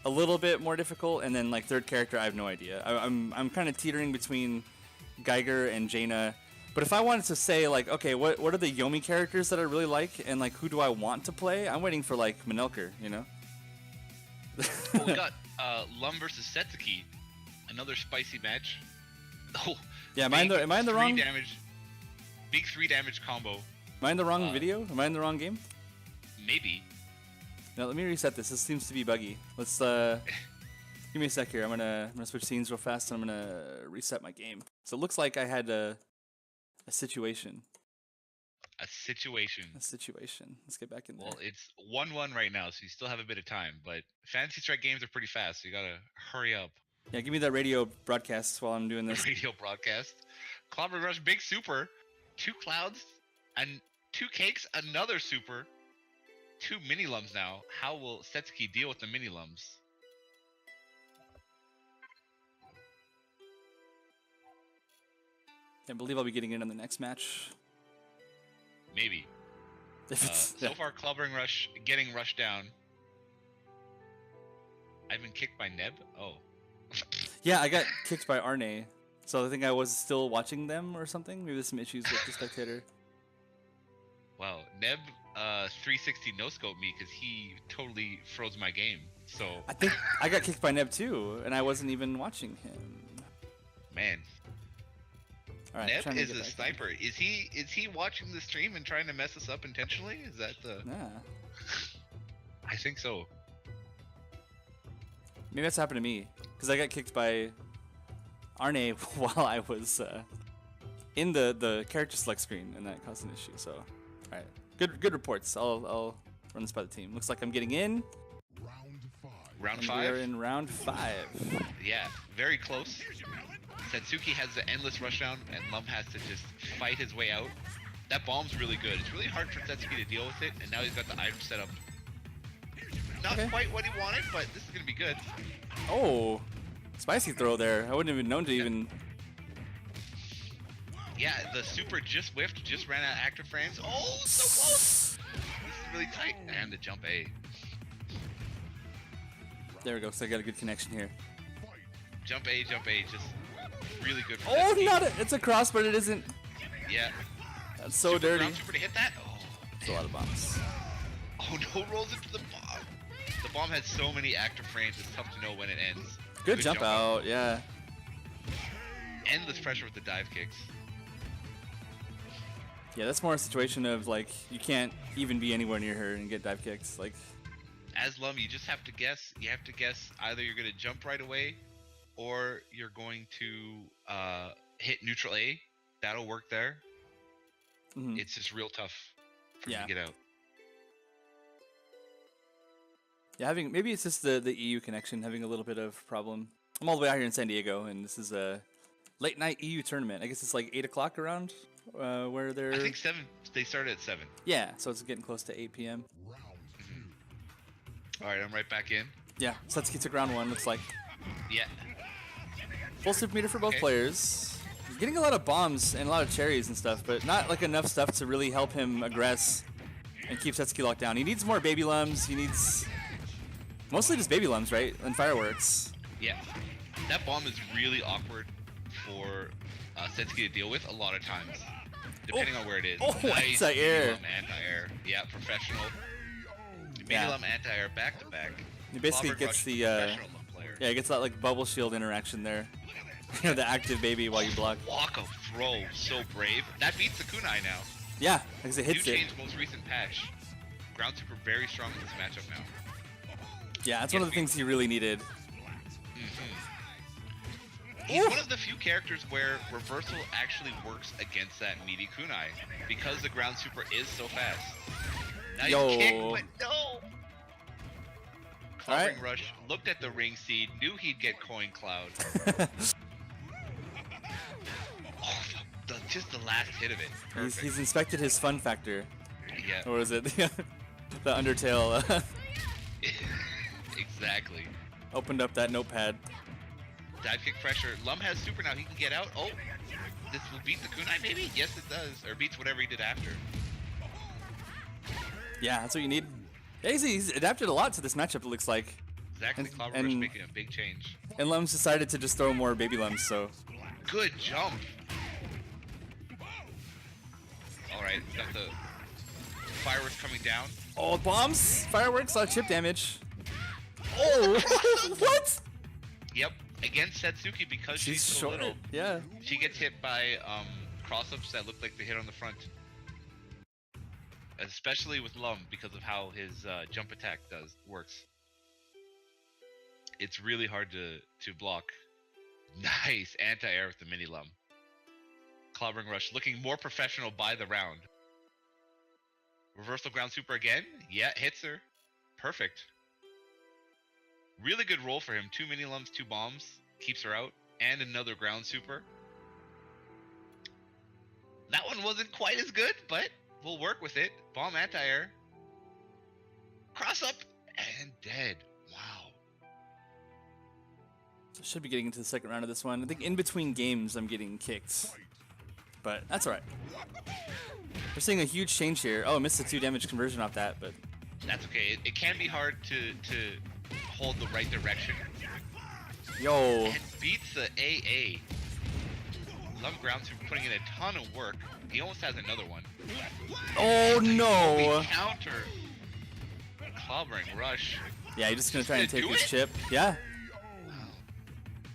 a little bit more difficult, and then like third character, I have no idea. I'm kind of teetering between Geiger and Jaina. But if I wanted to say like, okay, what are the Yomi characters that I really like, and like who do I want to play? I'm waiting for like Manelker, you know. Well, we got Lum versus Satsuki, another spicy match. Oh, yeah, am I in the wrong? Big 3 damage combo. Am I in the wrong video? Am I in the wrong game? Maybe. Now let me reset this. This seems to be buggy. Let's give me a sec here. I'm gonna switch scenes real fast and I'm gonna reset my game. So it looks like I had a situation. A situation. A situation. Let's get back in there. Well, it's 1-1 right now, so you still have a bit of time. But Fantasy Strike games are pretty fast, so you gotta hurry up. Yeah, give me that radio broadcast while I'm doing this. Radio broadcast. Clobber Rush, big super. 2 clouds and 2 cakes, another super. 2 mini lums now. How will Satsuki deal with the mini lums? I believe I'll be getting in on the next match. Maybe. If it's, So far, Clobbering Rush getting rushed down. I've been kicked by Neb? Oh. Yeah, I got kicked by Arne. So I think I was still watching them or something. Maybe there's some issues with the spectator. Wow. Neb 360 no-scope me because he totally froze my game. So I think I got kicked by Neb too, and I wasn't even watching him. Man. All right, Neb trying to is get a back in. sniper. Is he watching the stream and trying to mess us up intentionally? Is that the? Yeah. I think so. Maybe that's happened to me because I got kicked by Arne while I was in the character select screen, and that caused an issue. So, all right, good reports. I'll run this by the team. Looks like I'm getting in. Round And 5. we are in round 5. Yeah, very close. Satsuki has the endless rushdown, and Lum has to just fight his way out. That bomb's really good. It's really hard for Satsuki to deal with it, and now he's got the item set up. Not Okay. quite what he wanted, but this is gonna be good. Oh, spicy throw there. I wouldn't have even known to even. Yeah, the super just whiffed, just ran out of active frames. Oh, so close! This is really tight. And the jump A. There we go. So I got a good connection here. Jump A, just really good for Oh, Satsuki. not it. It's a cross, but it isn't. Yeah. That's so Super dirty. ground super to hit that? Oh, It's a lot of bombs. oh no, rolls into the bomb. The bomb has so many active frames, it's tough to know when it ends. Good jump out. Yeah. Endless pressure with the dive kicks. Yeah, that's more a situation of like you can't even be anywhere near her and get dive kicks. Like, As Lum, you just have to guess. You have to guess either you're going to jump right away or you're going to hit neutral A. That'll work there. mhm. It's just real tough for you Yeah. to get out. Yeah, maybe it's just the EU connection having a little bit of problem. I'm all the way out here in San Diego, and this is a late night EU tournament. I guess it's like 8 o'clock around where they're. I think 7. They started at 7. Yeah, so it's getting close to 8 p.m. All right, I'm right back in. Yeah, Satsuki took round 1. Looks like Yeah. full super meter for both Okay. players. He's getting a lot of bombs and a lot of cherries and stuff, but not like enough stuff to really help him aggress and keep Satsuki locked down. He needs more baby lums. He needs mostly just baby lums, right? And fireworks. Yeah. That bomb is really awkward for Satsuki to deal with a lot of times, depending on where it is. Oh, anti-air. Medium anti-air. Yeah, professional. Yeah. Medium anti-air back-to-back. He basically Clobbered gets Rush, the professional player. yeah, he gets that like bubble shield interaction there. The active baby while you block. Walk of throw, so brave. That beats the kunai now. Yeah, because it New hits it. change, most recent patch. Ground super very strong in this matchup now. Yeah, that's one of the things he really needed. He's one of the few characters where reversal actually works against that meaty kunai because the ground super is so fast. Now Yo. you kick, but no. Alright. Clobbering Rush looked at the ring seed, knew he'd get coin cloud. Oh, just the last hit of it. he's Perfect. inspected his fun factor. Yeah, Or was it the Undertale? exactly. Opened up that notepad. Dive kick pressure. Lum has super now. He can get out. Oh, this will beat the kunai maybe? Yes, it does. Or beats whatever he did after. Yeah, that's what you need. Yeah, he's adapted a lot to this matchup, it looks like. Exactly. And- Clobber Rush and- making a big change. And Lums decided to just throw more baby Lums, so. Good jump. All right, got the fireworks coming down. Oh, bombs! Fireworks, chip damage. Oh! What? Yep. Against Satsuki because she's so short. little. Yeah. She gets hit by cross-ups that look like they hit on the front. especially with Lum because of how his jump attack works. It's really hard to block. Nice anti-air with the mini Lum. Clobbering Rush looking more professional by the round. Reversal ground super again. Yeah, hits her. Perfect. Really good roll for him. 2 mini Lums, 2 bombs. Keeps her out. And another ground super. That one wasn't quite as good, but we'll work with it. Bomb anti-air. Cross up and dead. Wow. Should be getting into the second round of this one. I think in between games I'm getting kicked. But that's alright. We're seeing a huge change here. Oh, I missed the 2 damage conversion off that, but That's okay. It can be hard to hold the right direction. yo. And beats the AA. Lum ground super putting in a ton of work. He almost has another one. Oh no. We counter. Clobbering Rush. Yeah, he's just gonna try and Gonna take do his it? chip. Yeah.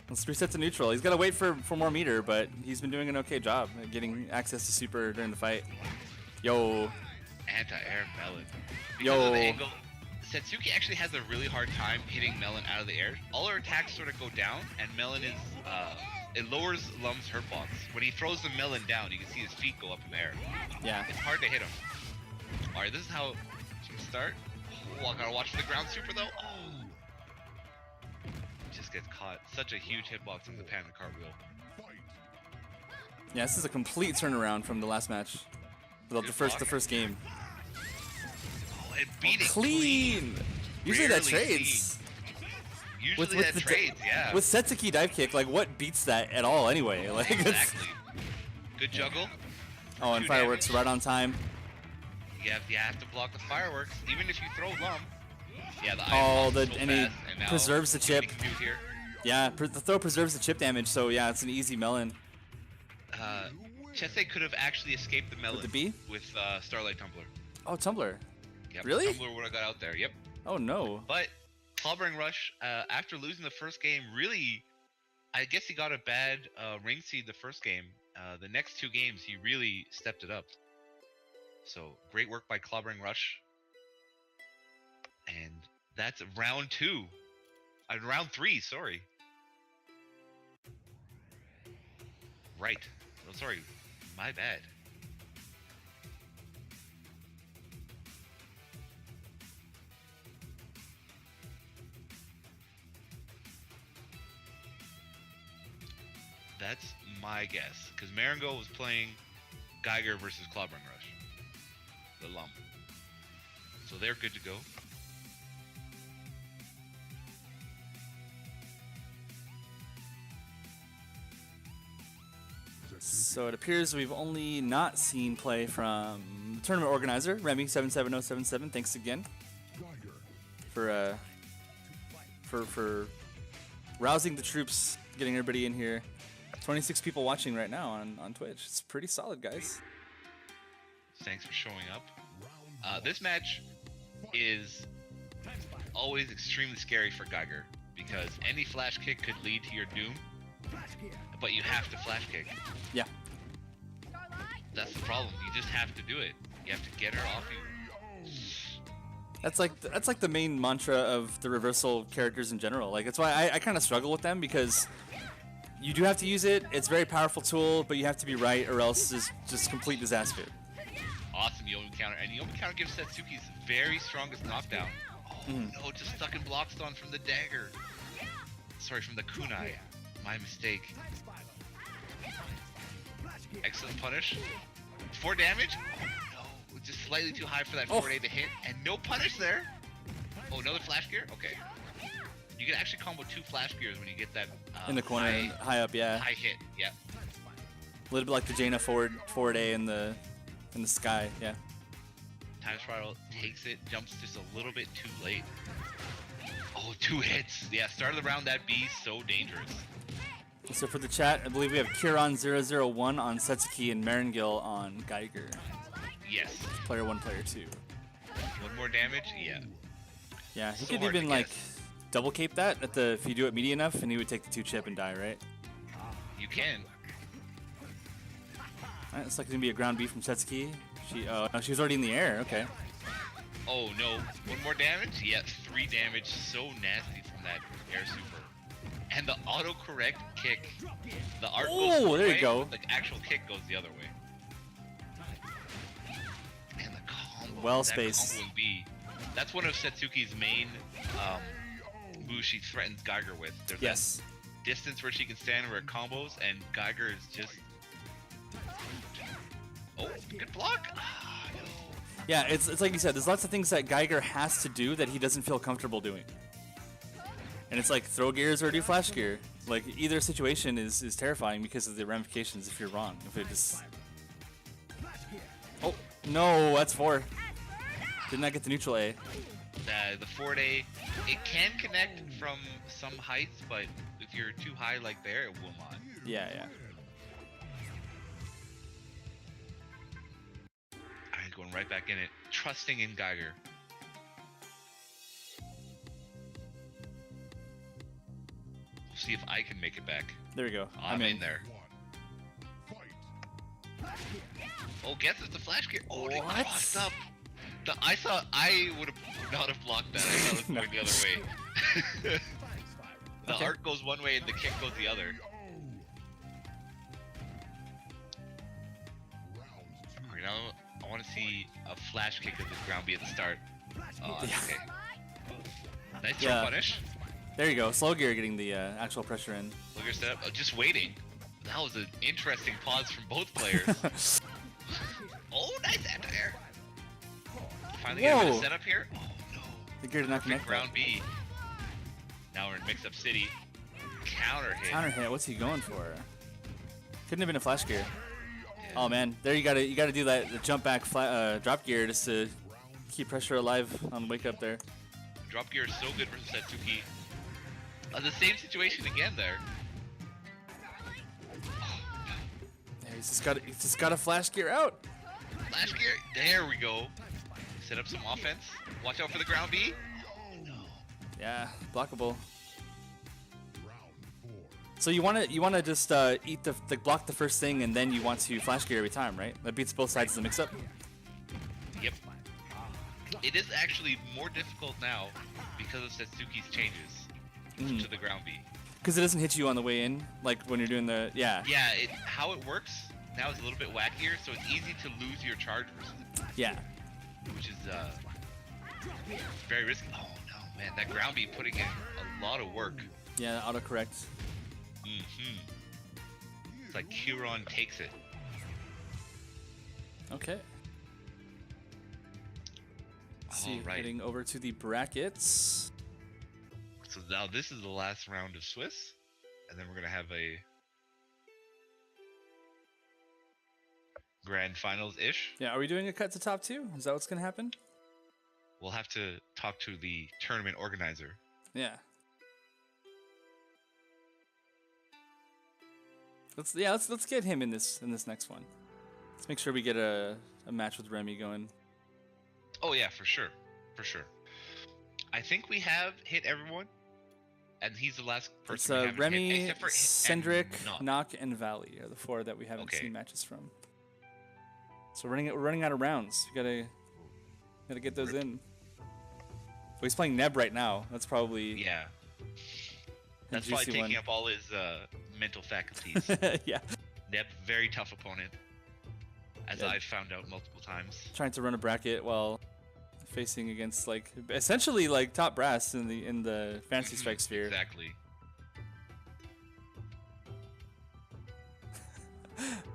Let's reset to neutral. He's gotta wait for more meter, but he's been doing an okay job at getting access to super during the fight. Yo. Anti-air Melon. Because Yo. of the angle, Satsuki actually has a really hard time hitting Melon out of the air. All her attacks sort of go down, and Melon is, it lowers Lum's hurt box. When he throws the Melon down, you can see his feet go up in the air. Yeah. It's hard to hit him. Alright, this is how she start. Oh, I gotta watch for the ground super though. Oh. Just gets caught. Such a huge hitbox in the panda cartwheel. Yeah, this is a complete turnaround from the last match. The Good first block. game. Oh, and beat it Clean. Usually that Rarely trades. seen. Usually that the trades, yeah. With Satsuki dive kick, like what beats that at all anyway? Like it's- Exactly. Good juggle. Oh, and 2 fireworks damage. right on time. You have to block the fireworks, even if you throw Lum. Yeah, the Oh, ice bomb's so and he fast, and now preserves the see what chip. he can do here. Yeah, the throw preserves the chip damage, so yeah, it's an easy melon. Chesay could have actually escaped the melon the bee? with Starlight Tumbler. Oh, Tumbler. Yep, Really? Tumbler would have got out there. Yep. Oh no. But Clobbering Rush, after losing the first game, really, I guess he got a bad ring seed the first game. The next 2 games, he really stepped it up. So great work by Clobbering Rush. And that's round 2. Round 3, sorry. Right. Oh, sorry. My bad. That's my guess. Because Marengo was playing Geiger versus Clobbering Rush. The Lum. So they're good to go. So it appears we've only not seen play from the tournament organizer, Remy77077. Thanks again for rousing the troops, getting everybody in here. 26 people watching right now on Twitch. It's pretty solid, guys. Thanks for showing up. This match is always extremely scary for Geiger because any flash kick could lead to your doom, but you have to flash kick. Yeah. That's the problem. You just have to do it. You have to get her off you. That's like the main mantra of the reversal characters in general. Like that's why I kind of struggle with them because you do have to use it. It's a very powerful tool, but you have to be right or else it's just complete disaster. Awesome Yomi counter. And Yomi counter gives Satsuki's very strongest knockdown. Oh no, just stuck in block stun from the dagger. Sorry, from the kunai. My mistake. Excellent punish. 4 damage? Oh no, just slightly too high for that 4A to hit. And no punish there. Oh, another flash gear? Okay. You can actually combo 2 flash gears when you get that In the corner, and high up, yeah. high hit. Yep. A little bit like the Jaina forward A in the sky, yeah. Time Spiral takes it, jumps just a little bit too late. Oh, 2 hits. Yeah, start of the round, that B, so dangerous. So for the chat, I believe we have Kiran001 on Satsuki and Marengil on Geiger. Yes. Player 1, player 2. 1 more damage? Yeah. Yeah, he So could hard even to like guess. double cape that at the if you do it meaty enough, and he would take the 2 chip and die, right? You can. Alright, looks like it's gonna be a ground B from Satsuki. No, she was already in the air. Okay. Oh no, 1 more damage? Yeah, 3 damage. So nasty from that air super. And the autocorrect kick. The art goes one there you way, go. but the actual kick goes the other way. And the combo. Well that spaced. combo in B. That's one of Satsuki's main moves she threatens Geiger with. There's Yes. that distance where she can stand where it combos, and Geiger is just... Oh, good block! Ah, no. Yeah, it's like you said. There's lots of things that Geiger has to do that he doesn't feel comfortable doing. And it's like throw gears or do flash gear. Like either situation is terrifying because of the ramifications if you're wrong. If it just... Oh no, that's 4. Did not get the neutral A. The forward A, it can connect from some heights, but if you're too high like there, it will not. Yeah, yeah. I'm going right back in it, trusting in Geiger. We'll see if I can make it back. There we go. I'm in there. Oh, guess it's the flash gear. Oh, they crossed up. I would have not have blocked that. I thought it was going the other way. The art goes one way and the kick goes the other. Alright, now I want to see a flash kick of the ground B at the start. Oh, that's okay. Nice throw punish. There you go. Slow gear getting the actual pressure in. Look at your setup. Oh, just waiting. That was an interesting pause from both players. Oh, nice anti-air. Finally get a bit of setup here. Oh no. The gear did not connect. Ground B. Now we're in mix-up city. Counter hit. Counter hit. What's he going for? Couldn't have been a flash gear. Yeah. Oh man, there you gotta do that the jump back drop gear just to keep pressure alive on the wake up there. Drop gear is so good versus Satsuki. The same situation again there. Yeah, he's just got a flash gear out. Flash gear. There we go. Set up some offense. Watch out for the ground B. Oh no. Yeah, blockable. So you wanna just eat the block the first thing and then you want to flash gear every time, right? That beats both sides of the mix up. Yep. It is actually more difficult now because of Satsuki's changes to the ground B. Because it doesn't hit you on the way in, like when you're doing the Yeah, how it works now is a little bit wackier, so it's easy to lose your charge versus it. Yeah. Which is very risky. Oh no, man, that ground B putting in a lot of work. Yeah, autocorrect. It's like Huron takes it. Okay. See, right. heading over to the brackets. So now this is the last round of Swiss, and then we're gonna have a grand finals-ish. Yeah, are we doing a cut to top 2? Is that what's gonna happen? We'll have to talk to the tournament organizer. Yeah. Let's get him in this next one. Let's make sure we get a match with Remy going. Oh yeah, for sure. I think we have hit everyone, and he's the last person we haven't Remy, hit, except for Cendric, Knock. Knock, and Valley are the 4 that we haven't seen matches from. So we're running out of rounds. We gotta get those in. Well, he's playing Neb right now. That's probably That's probably taking up all his mental faculties. Yeah. Neb, very tough opponent, as I've found out multiple times. Trying to run a bracket while facing against essentially top brass in the fantasy strike sphere. Exactly.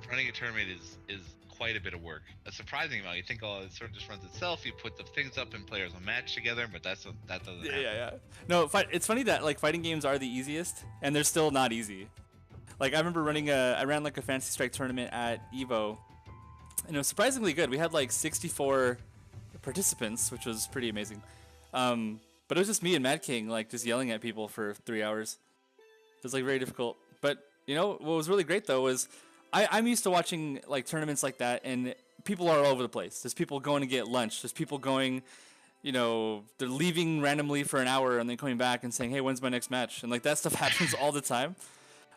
Running a tournament is quite a bit of work. A surprising amount. You think, oh, it sort of just runs itself. You put the things up and players will match together, but that doesn't happen. Yeah. No, it's funny that fighting games are the easiest, and they're still not easy. Like I remember I ran a fantasy strike tournament at Evo, and it was surprisingly good. We had 64 participants, which was pretty amazing. But it was just me and Mad King just yelling at people for 3 hours. It was very difficult. But what was really great though was I'm used to watching tournaments like that, and people are all over the place. There's people going to get lunch. There's people going, they're leaving randomly for an hour and then coming back and saying, "Hey, when's my next match?" And that stuff happens all the time.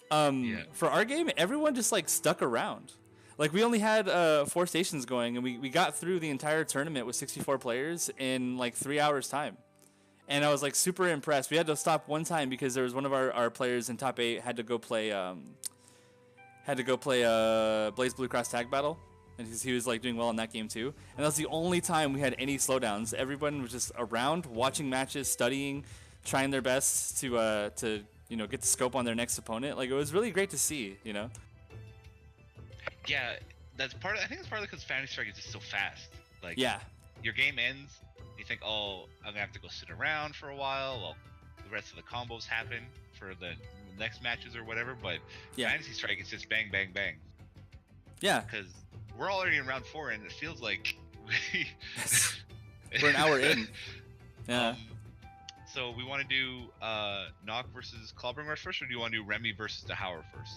For our game, everyone just stuck around. Like we only had 4 stations going, and we got through the entire tournament with 64 players in like 3 hours time. And I was like super impressed. We had to stop one time because there was one of our players in top 8 had to go play Blaze Blue Cross Tag Battle, and he was like doing well in that game too. And that was the only time we had any slowdowns. Everyone was just around, watching matches, studying, trying their best to get the scope on their next opponent. Like it was really great to see, you know. Yeah, that's part. I think it's partly because Fantasy Strike is just so fast. Like, yeah, your game ends, you think, oh, I'm gonna have to go sit around for a while while the rest of the combos happen for the next matches or whatever. But yeah. Fantasy Strike is just bang, bang, bang. Yeah, because we're already in round 4, and it feels like we're an hour in. Yeah. So we want to do Knock versus Clobbering Rush first, or do you want to do Remy versus Dehauer first?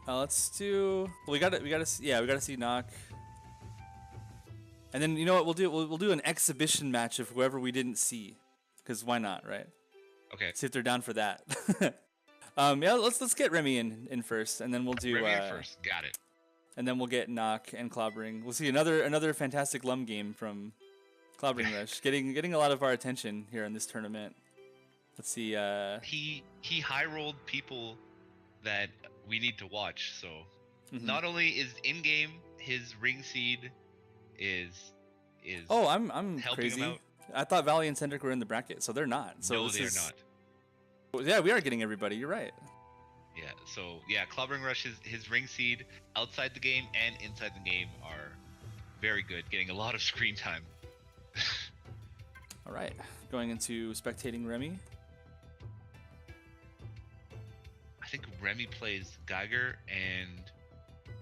Let's do. Well, we gotta see Knock. And then you know what we'll do? We'll do an exhibition match of whoever we didn't see, because why not, right? Okay. See if they're down for that. Yeah, let's get Remy in first, and then we'll do. Remy in first. Got it. And then we'll get Knock and Clobbering. We'll see another fantastic Lum game from Clobbering Rush, getting a lot of our attention here in this tournament. Let's see. He high rolled people that we need to watch. So not only is in game, his ring seed is. Oh, I'm helping crazy. him out. I thought Valley and Cedric were in the bracket, so they're not. So no, they're not. Yeah, we are getting everybody. You're right. Yeah. So yeah, Clobbering Rush, his ring seed outside the game and inside the game are very good, getting a lot of screen time. All right, going into spectating Remy. I think Remy plays Geiger, and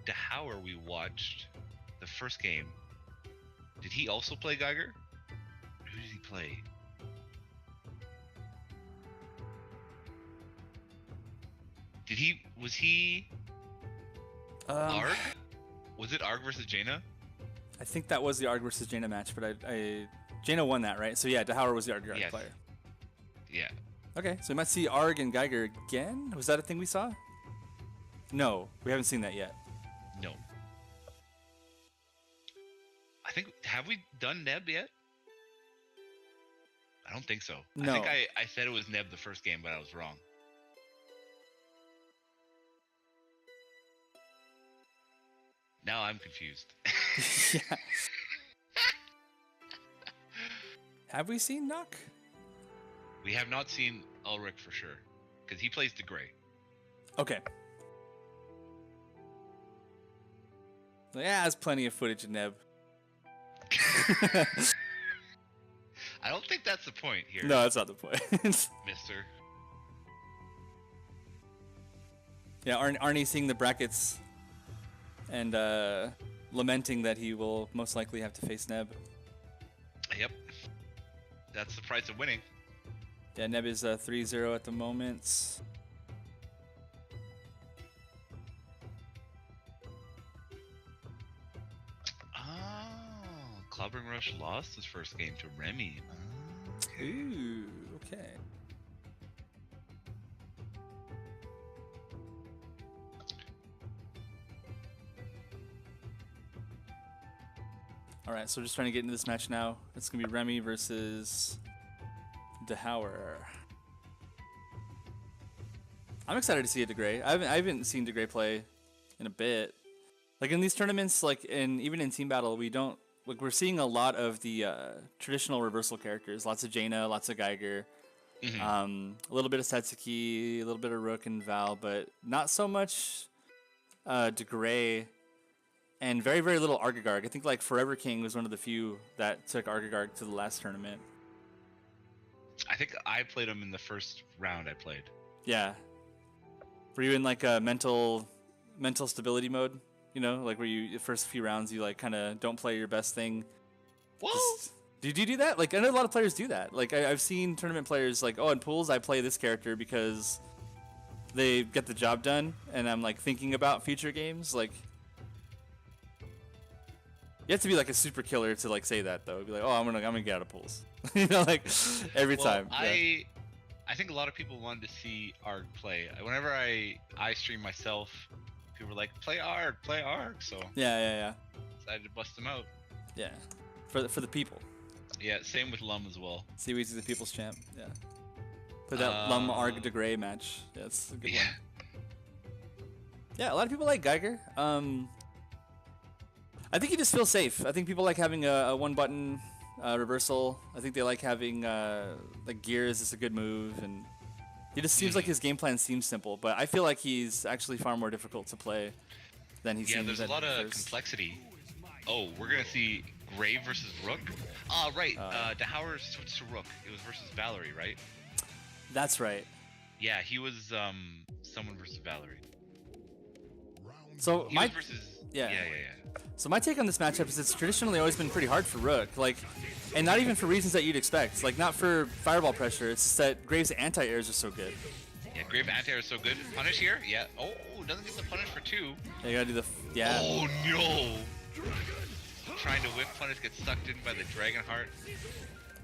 Dehauer we watched the first game. Did he also play Geiger? Who did he play? Was he Arg? Was it Arg versus Jaina? I think that was the Arg versus Jaina match, but Jaina won that, right? So yeah, Dehauer was the Arg Yes. player. Yeah. Okay, so we might see Arg and Geiger again? Was that a thing we saw? No, we haven't seen that yet. No. I think, have we done Neb yet? I don't think so. No. I think I said it was Neb the first game, but I was wrong. Now I'm confused. Yeah. Have we seen Knock? We have not seen Ulrich for sure, because he plays the Gray. Okay. Yeah, there's plenty of footage of Neb. I don't think that's the point here. No, that's not the point. Mister. Yeah, Arnie seeing the brackets and lamenting that he will most likely have to face Neb. Yep. That's the price of winning. Yeah, Neb is 3-0 at the moment. Oh, Clobbering Rush lost his first game to Remy. Okay. Ooh, okay. All right, so we're just trying to get into this match now. It's gonna be Remy versus Dehauer. I'm excited to see a DeGray. I haven't seen DeGray play in a bit. Like in these tournaments, even in team battle, we're seeing a lot of the traditional reversal characters. Lots of Jaina, lots of Geiger, a little bit of Satsuki, a little bit of Rook and Val, but not so much DeGray. And very, very little Argagarg. I think like Forever King was one of the few that took Argagarg to the last tournament. I think I played him in the first round I played. Yeah. Were you in like a mental stability mode? You know, like where you the first few rounds you like kind of don't play your best thing. Whoa! Did you do that? Like I know a lot of players do that. Like I've seen tournament players like, oh, in pools I play this character because they get the job done, and I'm like thinking about future games. Like you have to be like a super killer to like say that though. Be like, oh, I'm gonna get out of pools. You know, like every time. Yeah. I think a lot of people wanted to see Arg play. Whenever I stream myself, People were like, play arc, play arc. So Yeah. decided to bust him out. Yeah. For the people. Yeah, same with Lum as well. Seaweed's the people's champ. Yeah. For that Lum Arg de Grey match. Yeah, that's a good one. Yeah, a lot of people like Geiger. I think he just feels safe. I think people like having a one button reversal. I think they like having like gears is a good move, and he just seems like his game plan seems simple. But I feel like he's actually far more difficult to play than he seems. Yeah, there's a lot of complexity. Oh, we're gonna see Grave versus Rook. Right. Dehauer switched to Rook. It was versus Valerie, right? That's right. Yeah, he was someone versus Valerie. So He was versus. yeah. Yeah. So my take on this matchup is it's traditionally always been pretty hard for Rook, like, and not even for reasons that you'd expect, like not for fireball pressure. It's just that Graves' anti-airs are so good. Yeah, Grave anti-air is so good. Punish here? Yeah. Oh, doesn't get the punish for 2. Yeah, you gotta do the Oh no! Trying to whip punish, gets sucked in by the Dragon Heart.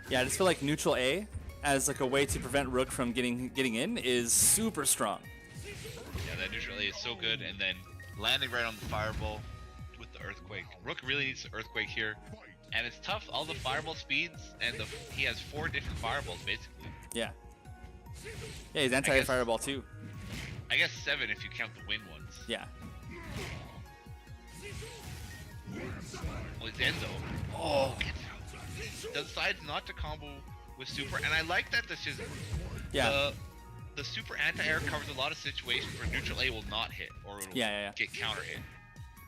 Yeah, I just feel like neutral A as like a way to prevent Rook from getting in is super strong. Yeah, that neutral A is so good, and then landing right on the fireball with the Earthquake. Rook really needs the Earthquake here, and it's tough. All the fireball speeds, and he has 4 different fireballs basically. Yeah. Yeah, he's anti-fireball too. I guess 7 if you count the win ones. Yeah. Well, he's Enzo. Oh, decides not to combo with super, and I like that decision. Yeah. The super anti-air covers a lot of situations where neutral A will not hit, or it'll get counter hit.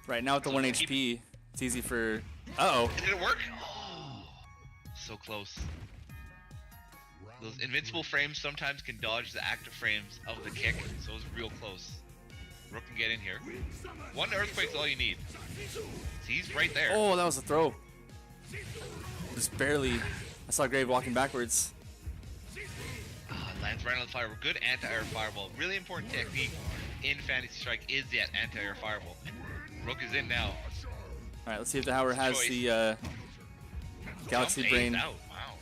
Right, now with the 1 HP, it's easy for... Uh-oh. Did it work? Oh, so close. Those invincible frames sometimes can dodge the active frames of the kick, so it's real close. Rook can get in here. 1 Earthquake's all you need. See, he's right there. Oh, that was a throw. Just barely. I saw Grave walking backwards. Lands right on the fire. Good anti-air fireball. Really important technique in Fantasy Strike is that anti-air fireball. Rook is in now. Alright, let's see if the Howard has the Galaxy Brain. Out. Wow.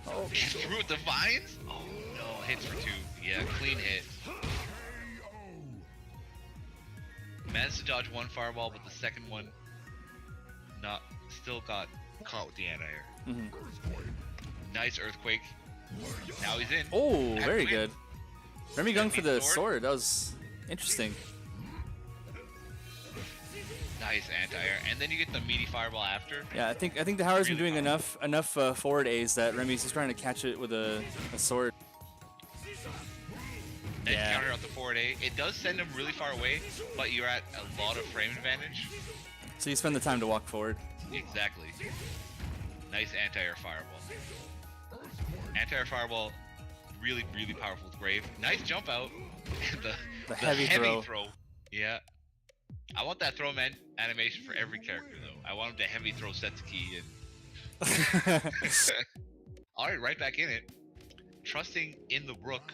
Oh, through with the vines? Oh no, hits for 2. Yeah, clean hit. Managed to dodge 1 fireball, but the second one still got caught with the anti-air. Nice Earthquake. Now he's in. Oh, very good. Remy going for the sword. That was interesting. Nice anti-air, and then you get the meaty fireball after. Yeah, I think the Howard's been doing enough forward A's that Remy's just trying to catch it with a sword. And counter out the forward A. It does send him really far away, but you're at a lot of frame advantage. So you spend the time to walk forward. Exactly. Nice anti-air fireball. Anti-air fireball, really, really powerful with Grave. Nice jump out. the heavy throw. Yeah. I want that throw animation for every character though. I want him to heavy throw Satsuki and... Alright, right back in it. Trusting in the Rook.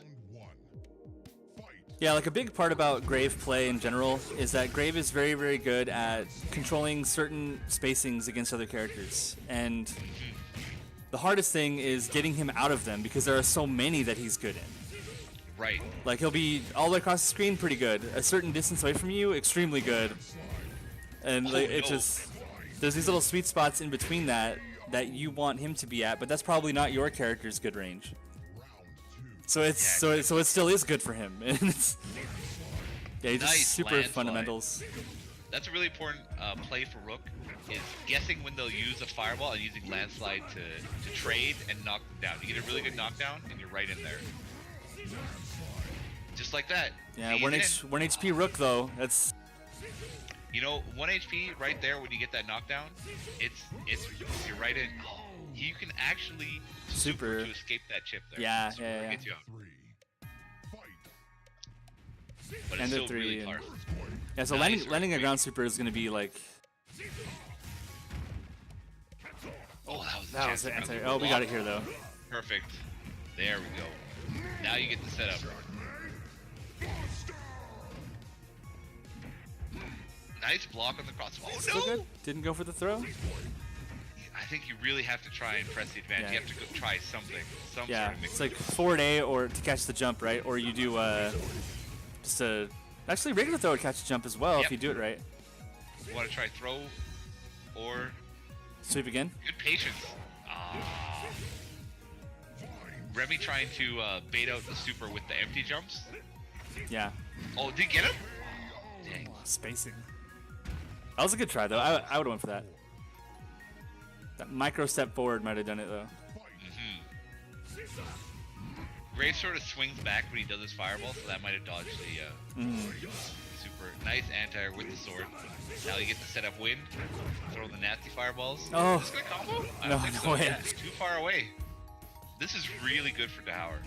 Yeah, like a big part about Grave play in general is that Grave is very, very good at controlling certain spacings against other characters. And the hardest thing is getting him out of them because there are so many that he's good in. Right. Like he'll be all the way across the screen pretty good. A certain distance away from you, extremely good. And like, it's just... There's these little sweet spots in between that you want him to be at, but that's probably not your character's good range. So it's so it still is good for him. And it's he's just super fundamentals. That's a really important play for Rook, is guessing when they'll use a fireball and using landslide to trade and knock them down. You get a really good knockdown and you're right in there. Just like that. Yeah, 1 HP Rook though. That's, you know, 1 HP right there when you get that knockdown. It's you're right in. Oh, you can actually super to escape that chip there. Yeah. Gets you out. But it's still really powerful. Yeah, so landing a ground super is going to be like... Oh, that was the answer. Oh, we got it here though. Perfect. There we go. Now you get the setup. Nice block on the crossbow. Oh, Still good. Didn't go for the throw. I think you really have to try and press the advantage. Yeah. You have to go try something. Some Yeah, sort of mix. it's like forward A or to catch the jump, right? Or you do just a actually regular throw would catch a jump as well if you do it right. You want to try throw or Sweep again. good patience. Remy trying to bait out the super with the empty jumps. Yeah. Oh, did you get him? Dang. Spacing. That was a good try though. I would have went for that. That micro step forward might have done it though. Graves sort of swings back when he does his fireball, so that might have dodged the super. Nice anti-air with the sword. Now he gets to set up wind, throw the nasty fireballs. Oh. Is this gonna combo? I No, don't think no so. way. Yeah, too far away. This is really good for Dahauer.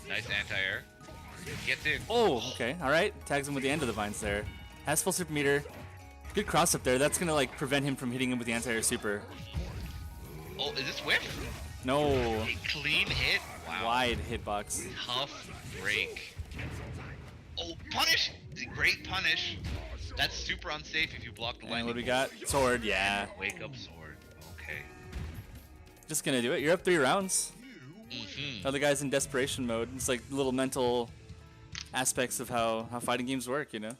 Nice anti-air. Gets in. Oh, okay. All right. Tags him with the end of the vines there. Has full super meter. Good cross up there. That's gonna like prevent him from hitting him with the anti-air super. Oh, is this whiff? No. A clean hit. Wow. Wide hitbox. Tough break. Oh, punish! Great punish. That's super unsafe if you block the And lightning. what do we got? Sword. Yeah. Wake up sword. Okay. Just gonna do it. You're up 3 rounds. Mm-hmm. Other guys in desperation mode. It's like little mental aspects of how fighting games work, you know?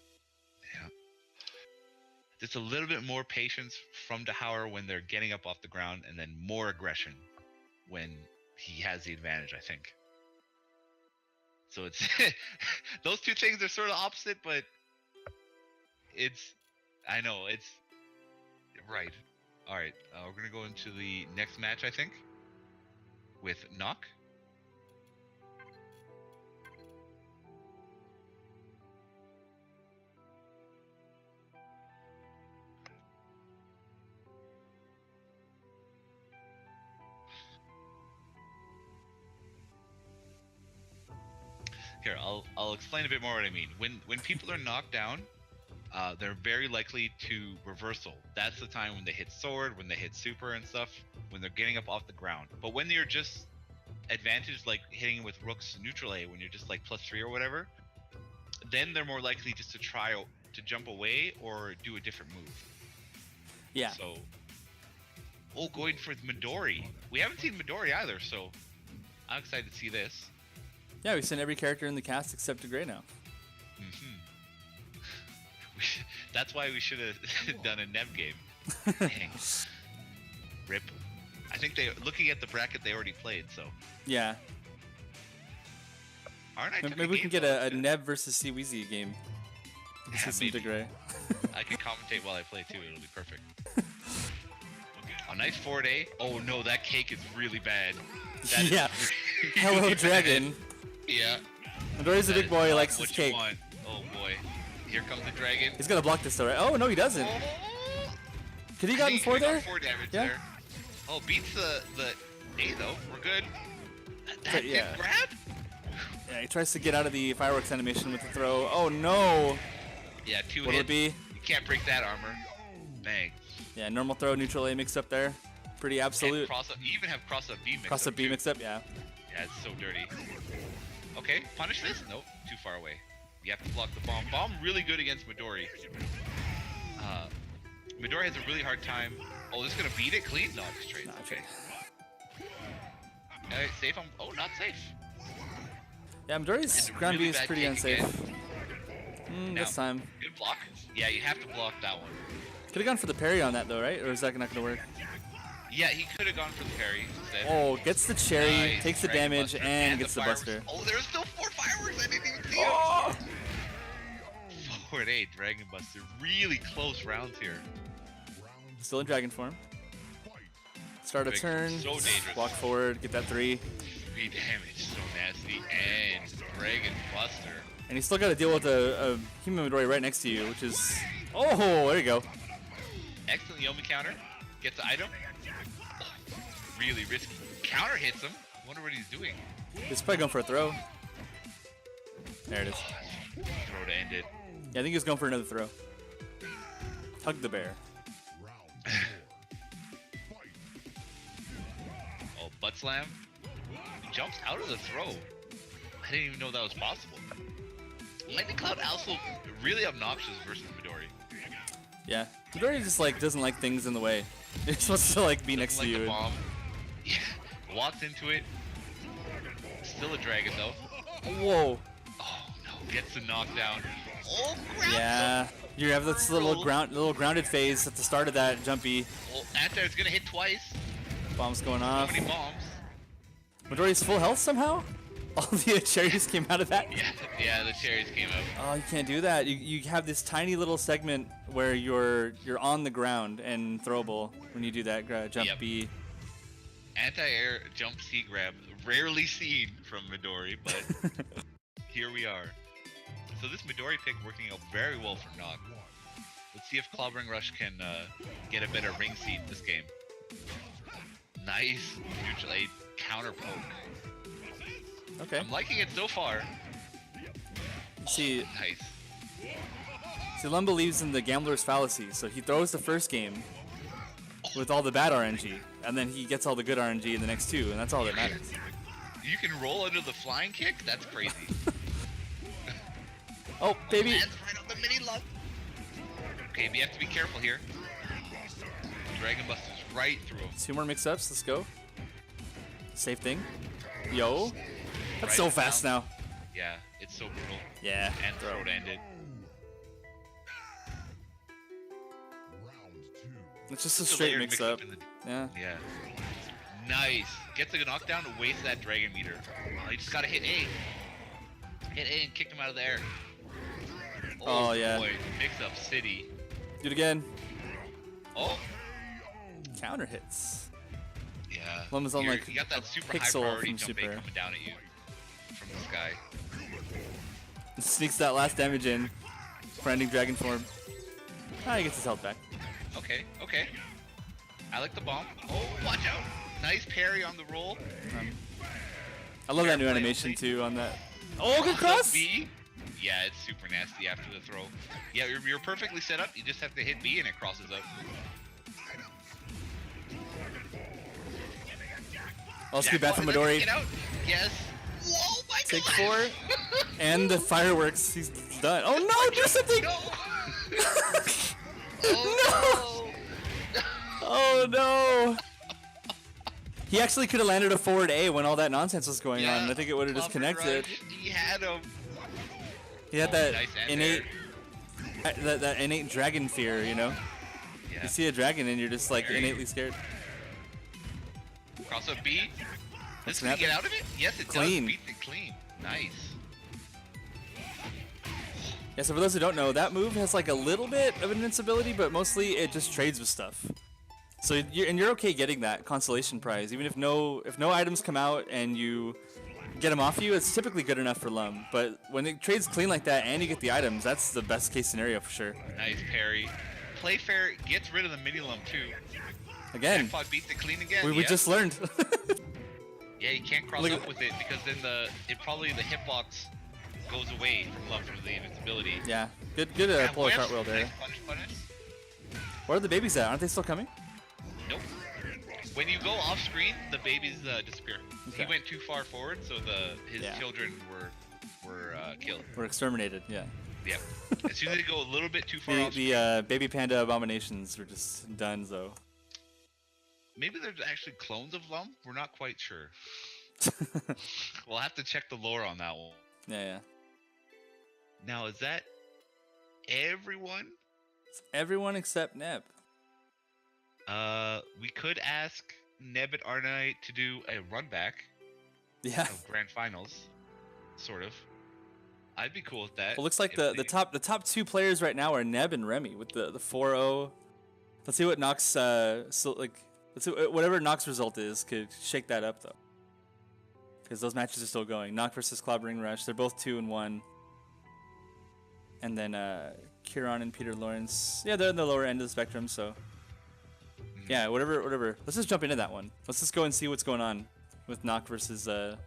Yeah. Just a little bit more patience from Dahauer when they're getting up off the ground, and then more aggression when he has the advantage, I think. So it's those two things are sort of opposite, but I know it's right. All right, we're gonna go into the next match, I think, with Knock. Here, I'll explain a bit more what I mean. When people are knocked down, they're very likely to reversal. That's the time when they hit sword, when they hit super and stuff, when they're getting up off the ground. But when you're just advantage, like hitting with Rook's neutral A, when you're just like +3 or whatever, then they're more likely just to try to jump away or do a different move. Yeah. So, going for Midori. We haven't seen Midori either, so I'm excited to see this. Yeah, we sent every character in the cast except to Gray now. That's why we should have done a Nev game. Dang. Rip. I think looking at the bracket they already played, so. Yeah. Maybe we can get a Neb versus Seaweezy game. Yeah, See some Gray. I can commentate while I play too. It'll be perfect. A nice forward A. Oh no, that cake is really bad. That Yeah. really Hello, bad. Dragon. Yeah. Midori's a big boy. He likes his What you cake. want. Oh boy. Here comes the dragon. He's gonna block this though, right? Oh no, he doesn't. Oh. Could he I gotten think 4 he got there? 4 damage Yeah. there. Oh, beats the A though. We're good. That But, yeah. big grab? Yeah, he tries to get out of the fireworks animation with the throw. Oh no! Yeah, 2 What'll hits. it be? You can't break that armor. Bang. Yeah, normal throw, neutral A mixed up there. Pretty absolute. And cross up. You even have cross up B mixed Cross up B too. mixed up, yeah. Yeah, it's so dirty. Okay, punish this? Nope, too far away. You have to block the bomb. Bomb really good against Midori. Midori has a really hard time. Oh, this is gonna beat it clean? No, it's straight. Nah, Okay. Safe on. Oh, not safe. Yeah, Midori's And a ground B really is bad pretty kick unsafe. again. This time. Good block. Yeah, you have to block that one. Could have gone for the parry on that though, right? Or is that not gonna work? Yeah, he could have gone for the parry instead. Oh, gets the cherry, Nice. takes the Dragon damage, Buster and gets the fireworks. buster. Oh, there's still 4 fireworks. I didn't even see Oh! them. Forward A, Dragon Buster. Really close rounds here. Still in dragon form. Start a Big, turn, so dangerous. walk forward, get that 3. 3 damage, so nasty. And Dragon Buster. And you still got to deal with a human Midori right next to you, which is... Oh, there you go. Excellent Yomi counter. Gets the item. Oh, really risky. Counter hits him. Wonder what he's doing. He's probably going for a throw. There it is. Throw to end it. Yeah, I think he's going for another throw. Hug the bear. Oh, butt slam. He jumps out of the throw. I didn't even know that was possible. Lightning Cloud also really obnoxious versus Midori. Yeah. Midori just like doesn't like things in the way. He's supposed to like be next Doesn't to like you. the bomb. Yeah. Walks into it. Still a dragon though. Whoa. Oh no. Gets the knockdown. Oh crap. Yeah. You have this little grounded phase at the start of that jumpy. Well, Antar's gonna hit twice. Bombs going How off. many bombs? Midori's full health somehow? All the cherries came out of that? Yeah, the cherries came out. Oh, you can't do that. You have this tiny little segment where you're on the ground and throwable when you do that jump Yep. B. Anti-air jump C grab, rarely seen from Midori, but here we are. So this Midori pick working out very well for Nog. Let's see if Clobbering Rush can get a better ring seat this game. Nice neutral aid counter poke. Okay. I'm liking it so far. See, Nice. Lum believes in the gambler's fallacy, so he throws the first game with all the bad RNG, and then he gets all the good RNG in the next two, and that's all that matters. You can roll under the flying kick? That's crazy. Oh, baby! Lands right on the mini lump. Okay, we have to be careful here. Dragon Buster's right through him. Two more mix-ups, let's go. Safe thing. Yo. That's Right so fast down. now. Yeah, it's so brutal. Yeah. And throw it ended. It's just a It's straight layered mix-up. in the- Yeah. Yeah. Nice. Gets a knockdown to waste that dragon meter. Oh, you just gotta hit A. Hit A and kick him out of the air. Oh, yeah. Boy, mix up city. Do it again. Oh. Counter hits. Yeah. One was on, like, you got that super high pixel priority from jump super. A coming down at you from the sky. Sneaks that last damage in for ending dragon form. Ah, he gets his health back. Okay, okay. I like the bomb. Oh, watch out. Nice parry on the roll. I love that new Fair play, animation I'll too on that. Oh, good cross! B. Yeah, it's super nasty after the throw. Yeah, you're perfectly set up. You just have to hit B and it crosses up. Also be bad for Midori. Get out. Yes. Whoa, my Take God. 4. And the fireworks. He's done. Oh no, do something! No. No! Oh no! He actually could have landed a forward A when all that nonsense was going on. I think it would have just Clobbering connected. Rush, he had him. He had that nice innate, that innate dragon fear, you know? Yeah. You see a dragon and you're just like Very- innately scared. Cross up B. What's This can get happening? out of it? Yes, it Clean. does. Beat it clean. Nice. Yeah, so for those who don't know, that move has like a little bit of invincibility, but mostly it just trades with stuff. So you're okay getting that consolation prize, even if no items come out and you get them off you. It's typically good enough for Lum. But when it trades clean like that and you get the items, that's the best case scenario for sure. Nice parry. Playfair gets rid of the mini lump too. Again, Jackpot beats it clean again. we yeah. just learned. Yeah, you can't cross Look up at- with it because then the hitbox goes away from lump from the invincibility. Yeah, good Yeah, pull a whiff. cartwheel there. Nice punish. Where are the babies at? Aren't they still coming? Nope. When you go off screen, the babies disappear. Okay. He went too far forward, so his Yeah. children were killed. We're exterminated. Yeah. Yep. As soon as they go a little bit too far The off screen, baby panda abominations were just done though. maybe there's actually clones of Lump. We're not quite sure. We'll have to check the lore on that one. Yeah. Now, is that everyone? It's everyone except Neb. We could ask Neb at Arnite to do a run back Yeah. of Grand Finals, sort of. I'd be cool with that. Well, it looks like if the they- top two players right now are Neb and Remy with the 4-0. Let's see what Nox let's see whatever Nox result is could shake that up though. Because those matches are still going. Nox versus Clobbering Rush. They're both 2-1. And then Kieran and Peter Lawrence. Yeah, they're in the lower end of the spectrum, so yeah, whatever. Let's just jump into that one. Let's just go and see what's going on with Nox versus Oh,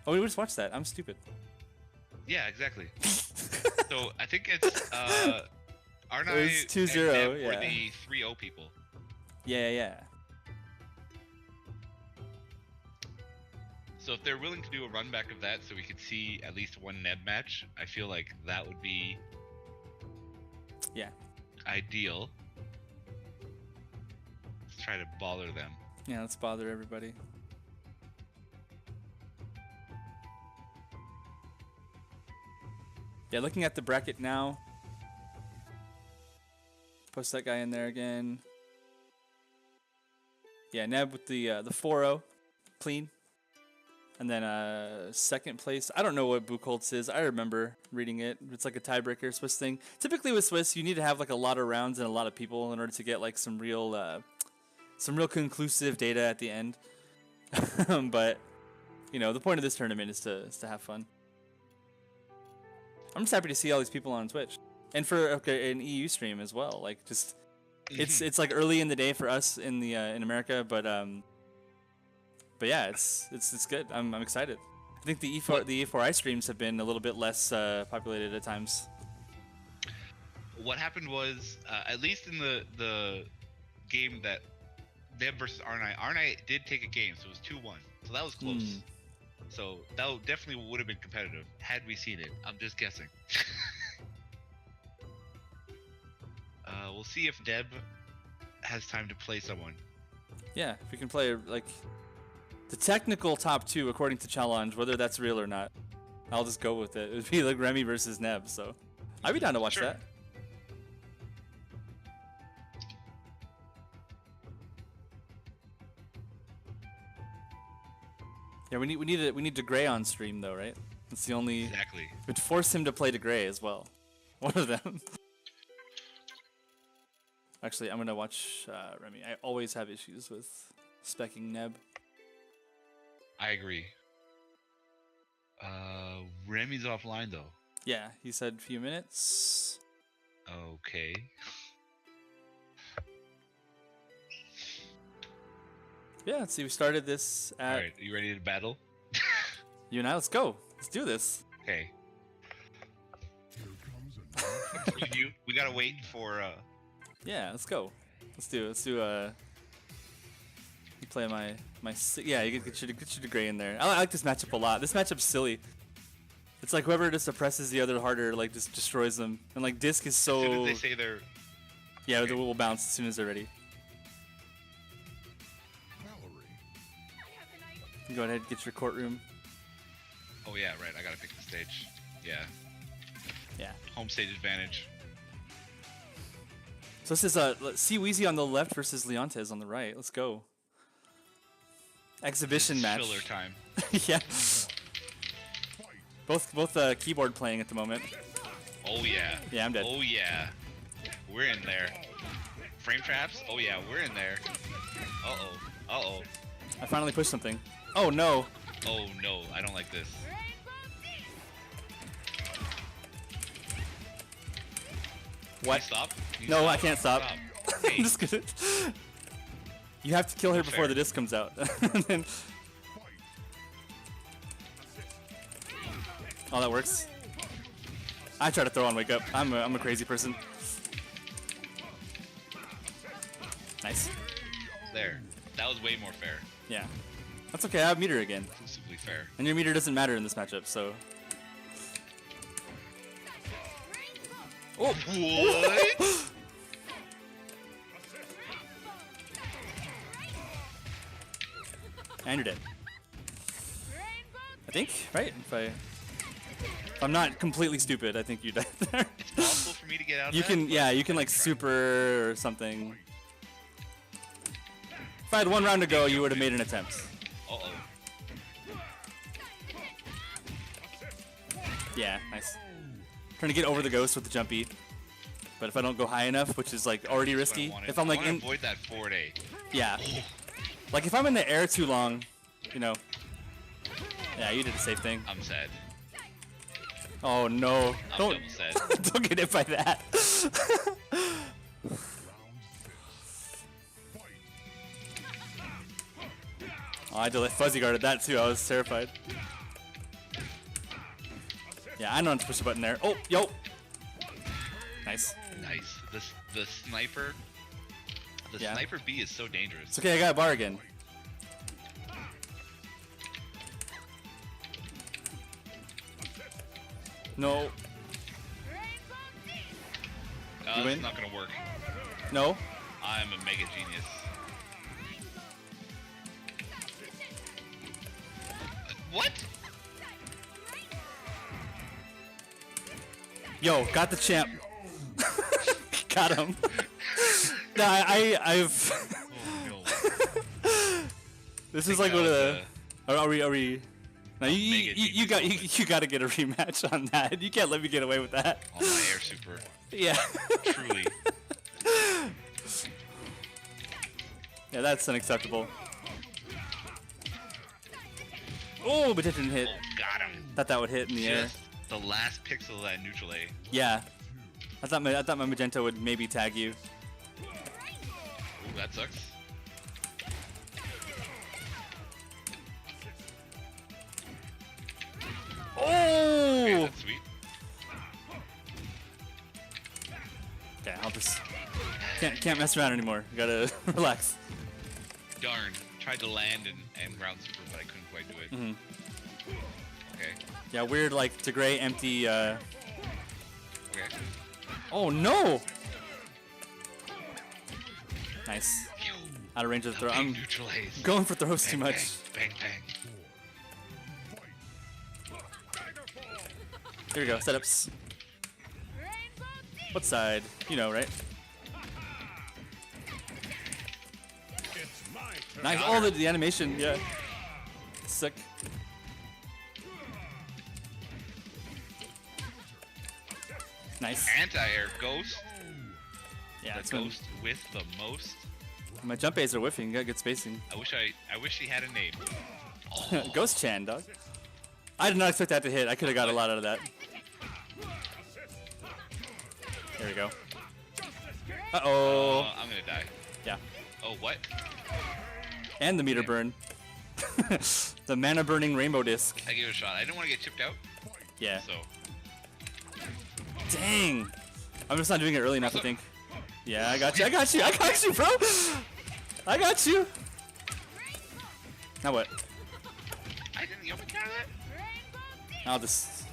we just watched that. I'm stupid. Yeah, exactly. So I think it's Arnite It was 2-0, and Neb were yeah. the 3-0 people. Yeah. So if they're willing to do a run back of that, so we could see at least one Neb match, I feel like that would be Yeah. ideal. try to bother them. Yeah, let's bother everybody. Yeah, looking at the bracket now. Post that guy in there again. Yeah, Neb with the 4-0, clean. And then second place. I don't know what Buchholz is. I remember reading it. It's like a tiebreaker Swiss thing. Typically with Swiss, you need to have like a lot of rounds and a lot of people in order to get like some real conclusive data at the end. But you know, the point of this tournament is to have fun. I'm just happy to see all these people on Twitch, and for an EU stream as well. Like just, it's like early in the day for us in the in America, but yeah, it's good. I'm excited. I think the E4I streams have been a little bit less populated at times. What happened was, at least in the game that Deb versus Arnai did take a game, so it was 2-1. So that was close. So that definitely would have been competitive had we seen it. I'm just guessing. We'll see if Deb has time to play someone. Yeah, if we can play like the technical top 2 according to challenge, whether that's real or not, I'll just go with it. It would be like Remy versus Neb. So I'd be down to watch that. Yeah, we need De Grey on stream though, right? That's the only. Exactly. We'd force him to play De Grey as well. One of them. Actually, I'm gonna watch Remy. I always have issues with specking Neb. I agree. Remy's offline though. Yeah, he said a few minutes. Okay. Yeah, let's see. We started this at. All right, are you ready to battle? You and I, let's go. Let's do this. Okay. We gotta wait for. Yeah, let's go. Let's do. You play my. Yeah, you get your De Grey in there. I like this matchup a lot. This matchup's silly. It's like whoever just oppresses the other harder, like just destroys them. And like Disc is so. As soon as they say they're. Yeah, okay. We'll bounce as soon as they're ready. Go ahead, get your courtroom. Oh yeah, right. I gotta pick the stage. Yeah. Yeah. Home stage advantage. So this is Wheezy on the left versus Leontes on the right. Let's go. Exhibition match. Filler time. Yeah. Both keyboard playing at the moment. Oh yeah. Yeah, I'm dead. Oh yeah. We're in there. Frame traps? Oh yeah, we're in there. Uh-oh. Uh-oh. I finally pushed something. Oh no. Oh no, I don't like this. What? Can you stop? Can you no, stop? I can't stop. Hey. I'm just gonna... You have to kill her before fair. the disc comes out. Then... Oh, that works. I try to throw on wake up. I'm a crazy person. Nice. There. That was way more fair. Yeah. That's okay, I have meter again. Exclusively fair. And your meter doesn't matter in this matchup, so... Oh! What? And you're dead. I think, right? If I'm not completely stupid, I think you died there. It's possible for me to get out of You that, can, but yeah, you can like super or something. If I had one round to go, you would have made an attempt. Uh-oh. Yeah, nice. Trying to get over the ghost with the jump beat. But if I don't go high enough, which is like already risky, if I'm like in, avoid that forward A. yeah, like if I'm in the air too long, you know. Yeah, you did a safe thing. I'm sad. Oh no! I'm Don't double sad. don't get hit by that. Oh, I delay fuzzy guarded that too. I was terrified. Yeah, I know how to push the button there. Oh, yo. Nice. Nice. The sniper. The Yeah. sniper B is so dangerous. It's okay, I got a bar again. No. This win? is not gonna work. No? I'm a mega genius. What? Yo, got the champ. Got him. No, I've. Oh no. This is like one of the. Are we? No, you got to get a rematch on that. You can't let me get away with that. Oh, my air super. Yeah. Truly. Yeah, that's unacceptable. Oh, but it didn't hit. Oh, got him. Thought that would hit in the air. Just the last pixel of that neutral A. Yeah. I thought my magenta would maybe tag you. Ooh, that sucks. Okay, Oh! that's sweet. Okay, I'll just can't mess around anymore. Gotta relax. Darn. Tried to land and ground super, but I couldn't quite do it. Okay. Yeah, weird like DeGray empty. Okay. Oh no! Nice. Phew. Out of range of the throw. Big I'm neutral A's. going for throws Bang, too much. Bang, bang, bang. Here we go. Setups. What side? You know, right? Nice. Oh, the animation. Yeah. Sick. Nice. Anti-air ghost. Yeah, The it's been, ghost with the most. my jump A's are whiffing. Got good spacing. I wish he had a name. Oh, Ghost Chan, dog. I did not expect that to hit. I could have got a lot out of that. There we go. Uh-oh. I'm gonna die. Yeah. Oh, what? And the meter burn. The mana burning rainbow disc. I gave it a shot. I didn't want to get chipped out, Yeah. so Dang. I'm just not doing it early enough, I think. Yeah, I got you. I got you. I got you, bro. I got you. Now what? I didn't open counter that. I'll just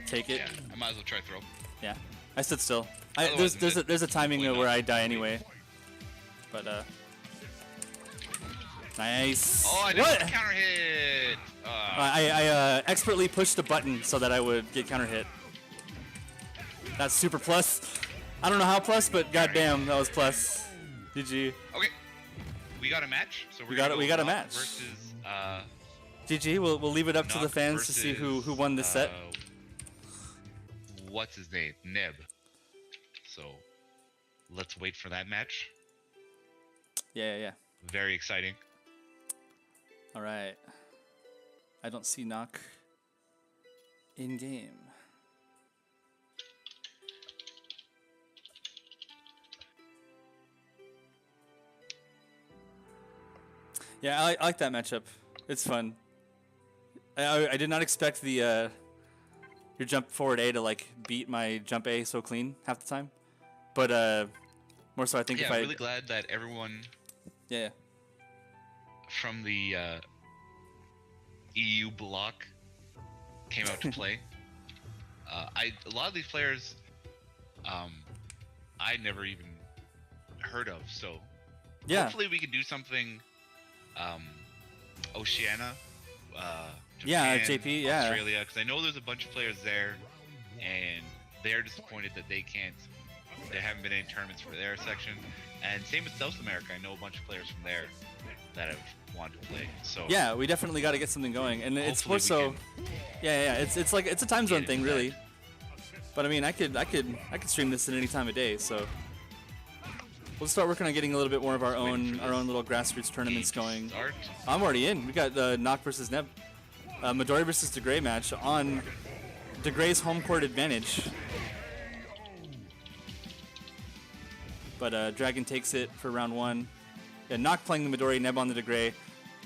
take it. Yeah, I might as well try throw. Yeah. I stood still. Otherwise, There's a timing Why not? where I die anyway. But nice. Oh, I didn't What? get a counter hit. I expertly pushed the button so that I would get counter hit. That's super plus. I don't know how plus, but goddamn, that was plus. GG. Okay, we got a match. So we're We gonna got- go we got a Knock match. versus GG. We'll leave it up to the Knock fans to see who versus, won this set. What's his name? Neb. So let's wait for that match. Yeah. Very exciting. All right. I don't see knock in game. Yeah, I like that matchup. It's fun. I did not expect the your jump forward A to like beat my jump A so clean half the time, but more so I think Yeah, if I'm I really glad that everyone yeah from the EU block came out to play. A lot of these players, I never even heard of. So yeah hopefully we can do something. Oceania, Yeah, Japan, JP, yeah. Australia, because I know there's a bunch of players there, and they're disappointed that they haven't been any tournaments for their section. And same with South America, I know a bunch of players from there that have wanted to play. So yeah, we definitely got to get something going, and it's Hopefully more we so can yeah it's like it's a time zone get thing into really, that. but I mean I could stream this at any time of day, so we'll start working on getting a little bit more of our waiting own for little grassroots tournaments game to going. start. I'm already in. We got Knock versus Neb, Midori versus DeGray match on DeGray's home court advantage. But Dragon takes it for round one. Yeah, Knock playing the Midori, Neb on the DeGray.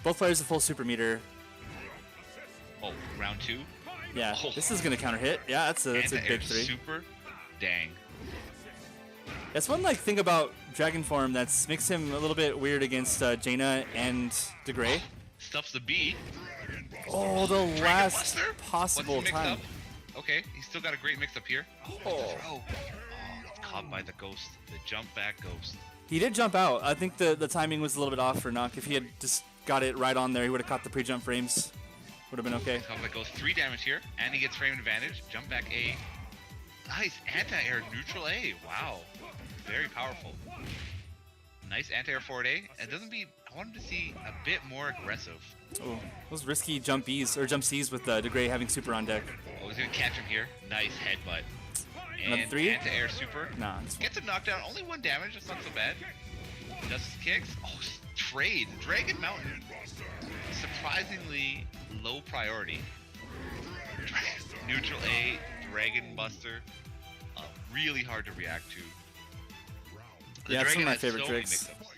Both players a full super meter. Oh, round two. Yeah, Oh. this is gonna counter hit. Yeah, that's a And big three. Super. Dang. That's one like thing about Dragon form that's makes him a little bit weird against Jaina and DeGray. Stuffs the B. Oh, the Dragon last Buster? possible What's he mixed time. up? Okay, he's still got a great mix up here. Oh. Oh, it's caught by the ghost, the jump back ghost. He did jump out. I think the timing was a little bit off for Knock. If he had just got it right on there, he would have caught the pre-jump frames. Would have been okay. That goes 3 damage here, and he gets frame advantage. Jump back A. Nice anti-air neutral A. Wow, very powerful. Nice anti-air forward A. It doesn't be. I wanted to see a bit more aggressive. Oh, those risky jump Bs or jump Cs with DeGray having super on deck. Oh, he's gonna catch him here. Nice headbutt. Another And 3? anti-air super. Nah. Gets a knockdown. Only 1 damage. That's not so bad. Does his kicks. Oh, trade. Dragon Mountain. Surprisingly low priority. Neutral A. Dragon Buster. Really hard to react to. The Yeah, it's one of Dragon my has favorite so many tricks. mix-ups.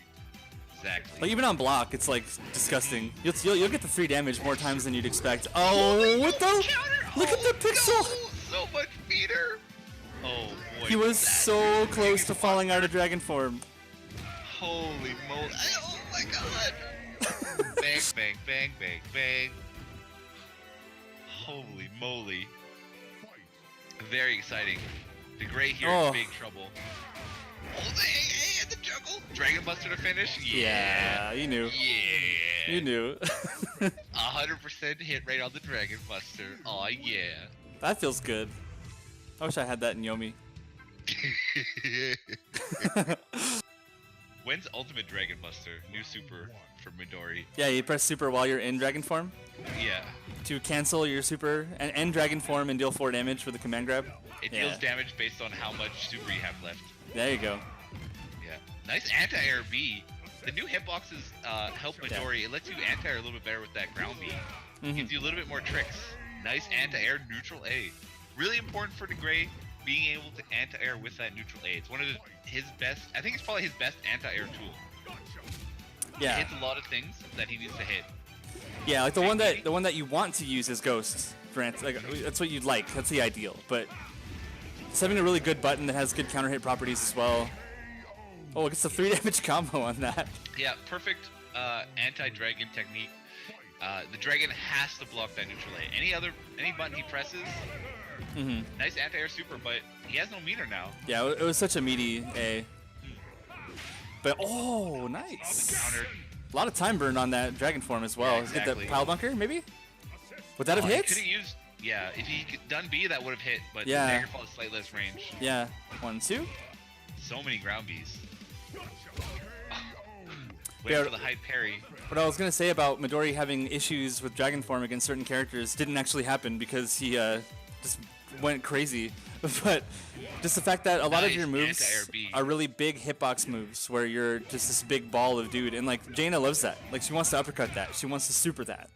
Exactly. Like even on block, it's like disgusting. You'll get the 3 damage more times than you'd expect. Oh, what the? Look at the pixel! So much meter. Oh boy. He was that so dude, close to Dragon falling out Buster. of dragon form. Holy moly. Oh my god. Bang, bang, bang, bang, bang. Holy moly. Very exciting. The Gray here in big trouble. Oh, hey, at the juggle. Dragon Buster to finish? Yeah, you knew. Yeah. You knew. 100% hit right on the Dragon Buster. Oh yeah. That feels good. I wish I had that in Yomi. When's Ultimate Dragon Buster? New super for Midori. Yeah, you press super while you're in dragon form Yeah. to cancel your super and end dragon form and deal 4 damage with a command grab. It deals damage based on how much super you have left. There you go. Yeah. Nice anti-air B. The new hitboxes help Midori. It lets you anti-air a little bit better with that ground B. Gives you a little bit more tricks. Nice anti-air neutral A. Really important for the Gray being able to anti-air with that neutral A. It's one of his best. I think it's probably his best anti-air tool. Yeah. It hits a lot of things that he needs to hit. Yeah, like the one that you want to use is Ghost. Like that's what you'd like. That's the ideal. But it's having a really good button that has good counter hit properties as well. Oh, it gets a 3 damage combo on that. Yeah, perfect anti-dragon technique. The dragon has to block that neutral A. Any button he presses, nice anti-air super, but he has no meter now. Yeah, it was such a meaty A. But oh, nice. Countered. A lot of time burn on that dragon form as well. Yeah, exactly. Get the pile bunker, maybe? Would that have hit? He could have used. Yeah, if he could done B, that would have hit. But Yeah. the dagger fall is slightly less range. Yeah. 1, 2. So many ground Bs. Wait Yeah. for the high parry. What I was gonna say about Midori having issues with dragon form against certain characters didn't actually happen because he just went crazy. But just the fact that a lot of Nice your moves anti-air B. are really big hitbox moves where you're just this big ball of dude, and like Jaina loves that. Like she wants to uppercut that. She wants to super that.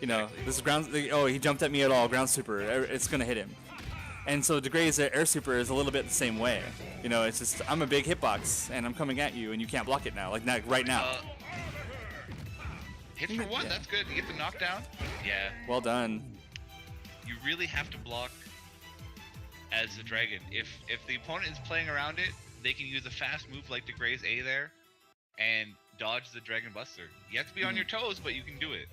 You know, this is ground. Oh, he jumped at me at all. Ground super. It's gonna hit him. And so DeGray's air super is a little bit the same way. You know, it's just I'm a big hitbox and I'm coming at you and you can't block it now. Like right now. Hit for 1. Yeah. That's good. You get the knockdown. Yeah. Well done. You really have to block as the dragon. If the opponent is playing around it, they can use a fast move like the Gray's A there and dodge the Dragon Buster. You have to be on your toes, but you can do it.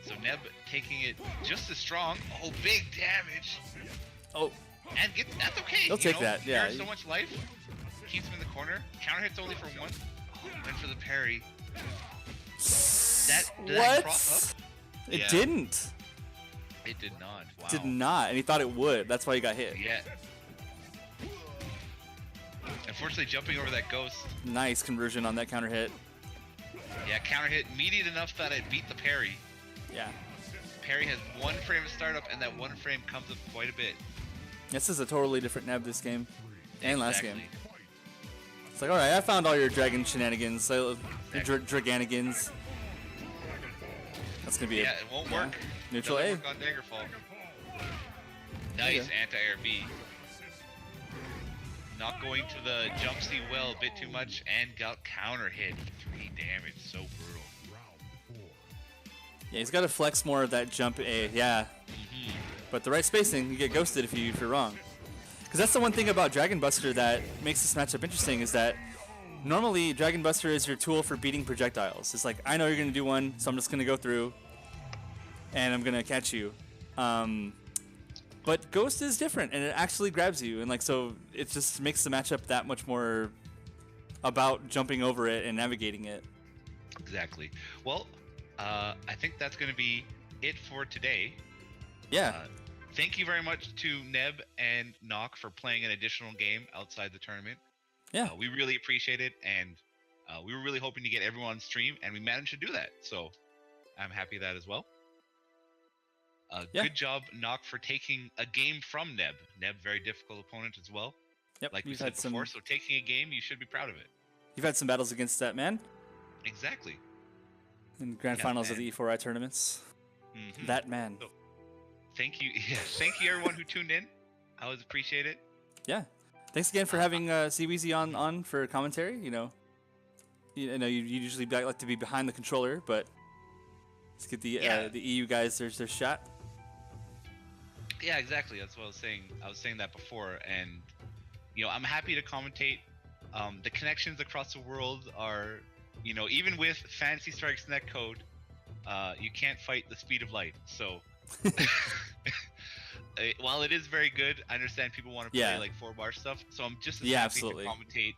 So Neb taking it just as strong. Oh, big damage. Oh, And that's okay. He'll take that, yeah. There's so much life. Keeps him in the corner. Counter hits only for 1. Went for the parry. Did that cross up? It Yeah. didn't. It did not. Wow. Did not, and he thought it would. That's why he got hit. Yeah. Unfortunately, jumping over that ghost. Nice conversion on that counter hit. Yeah, counter hit immediate enough that it beat the parry. Yeah. Parry has 1 frame of startup, and that 1 frame comes up quite a bit. This is a totally different Neb this game. And last game. Exactly. It's like, alright, I found all your dragon shenanigans. So, your draganigans. That's gonna be Yeah, it won't work. Neutral Doesn't A. work on Daggerfall. Nice anti-air B. Not going to the jump C well a bit too much, and got counter hit for 3 damage. So brutal. Yeah, he's got to flex more of that jump A. Yeah. But the right spacing, you get ghosted if you're wrong. Because that's the one thing about Dragon Buster that makes this matchup interesting is that normally Dragon Buster is your tool for beating projectiles. It's like, I know you're going to do one, so I'm just going to go through and I'm going to catch you. But Ghost is different and it actually grabs you. And like, so it just makes the matchup that much more about jumping over it and navigating it. Exactly. Well, I think that's going to be it for today. Yeah. Thank you very much to Neb and Nock for playing an additional game outside the tournament. Yeah. We really appreciate it, and we were really hoping to get everyone on stream, and we managed to do that. So I'm happy that as well. Yeah. Good job, Nock, for taking a game from Neb. Neb, very difficult opponent as well. Yep. Like we said before, so taking a game, you should be proud of it. You've had some battles against that man. Exactly. In grand finals of the E4I tournaments. Mm-hmm. That man. So, thank you. Yeah, thank you everyone who tuned in. I always appreciate it. Yeah. Thanks again for having Cweezy on for commentary. You know you usually like to be behind the controller, but let's get the EU guys their shot. Yeah, exactly. That's what I was saying. I was saying that before, and I'm happy to commentate. The connections across the world are, even with Fantasy Strikes netcode, you can't fight the speed of light. So, while it is very good, I understand people want to play like 4-bar stuff. So I'm just as happy to commentate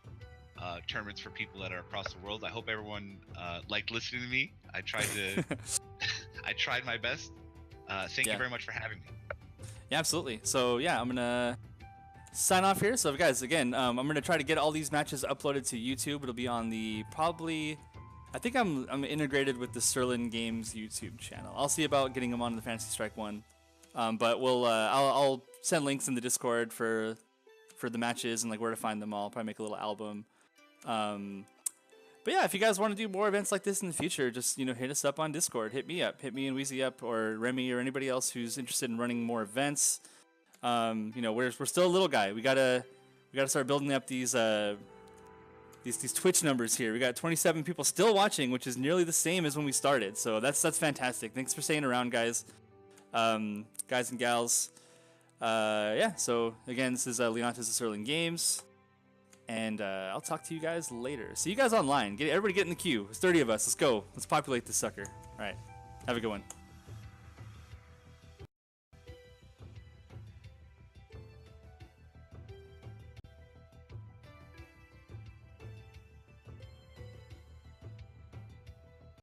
tournaments for people that are across the world. I hope everyone liked listening to me. I tried to, I tried my best. Thank you very much for having me. Yeah, absolutely. So yeah, I'm gonna sign off here. So guys, again, I'm gonna try to get all these matches uploaded to YouTube. It'll be on the I think I'm integrated with the Sirlin Games YouTube channel. I'll see about getting them on the Fantasy Strike one. But I'll send links in the Discord for the matches and like where to find them all. I'll probably make a little album. But yeah, if you guys want to do more events like this in the future, just hit us up on Discord. Hit me and Weezy up, or Remy, or anybody else who's interested in running more events. We're still a little guy. We gotta start building up these Twitch numbers here. We got 27 people still watching, which is nearly the same as when we started. So that's fantastic. Thanks for staying around, guys. Guys and gals. So again, this is Leontis of Sirlin Games. And I'll talk to you guys later. See you guys online. Everybody get in the queue. There's 30 of us. Let's go. Let's populate this sucker. All right. Have a good one.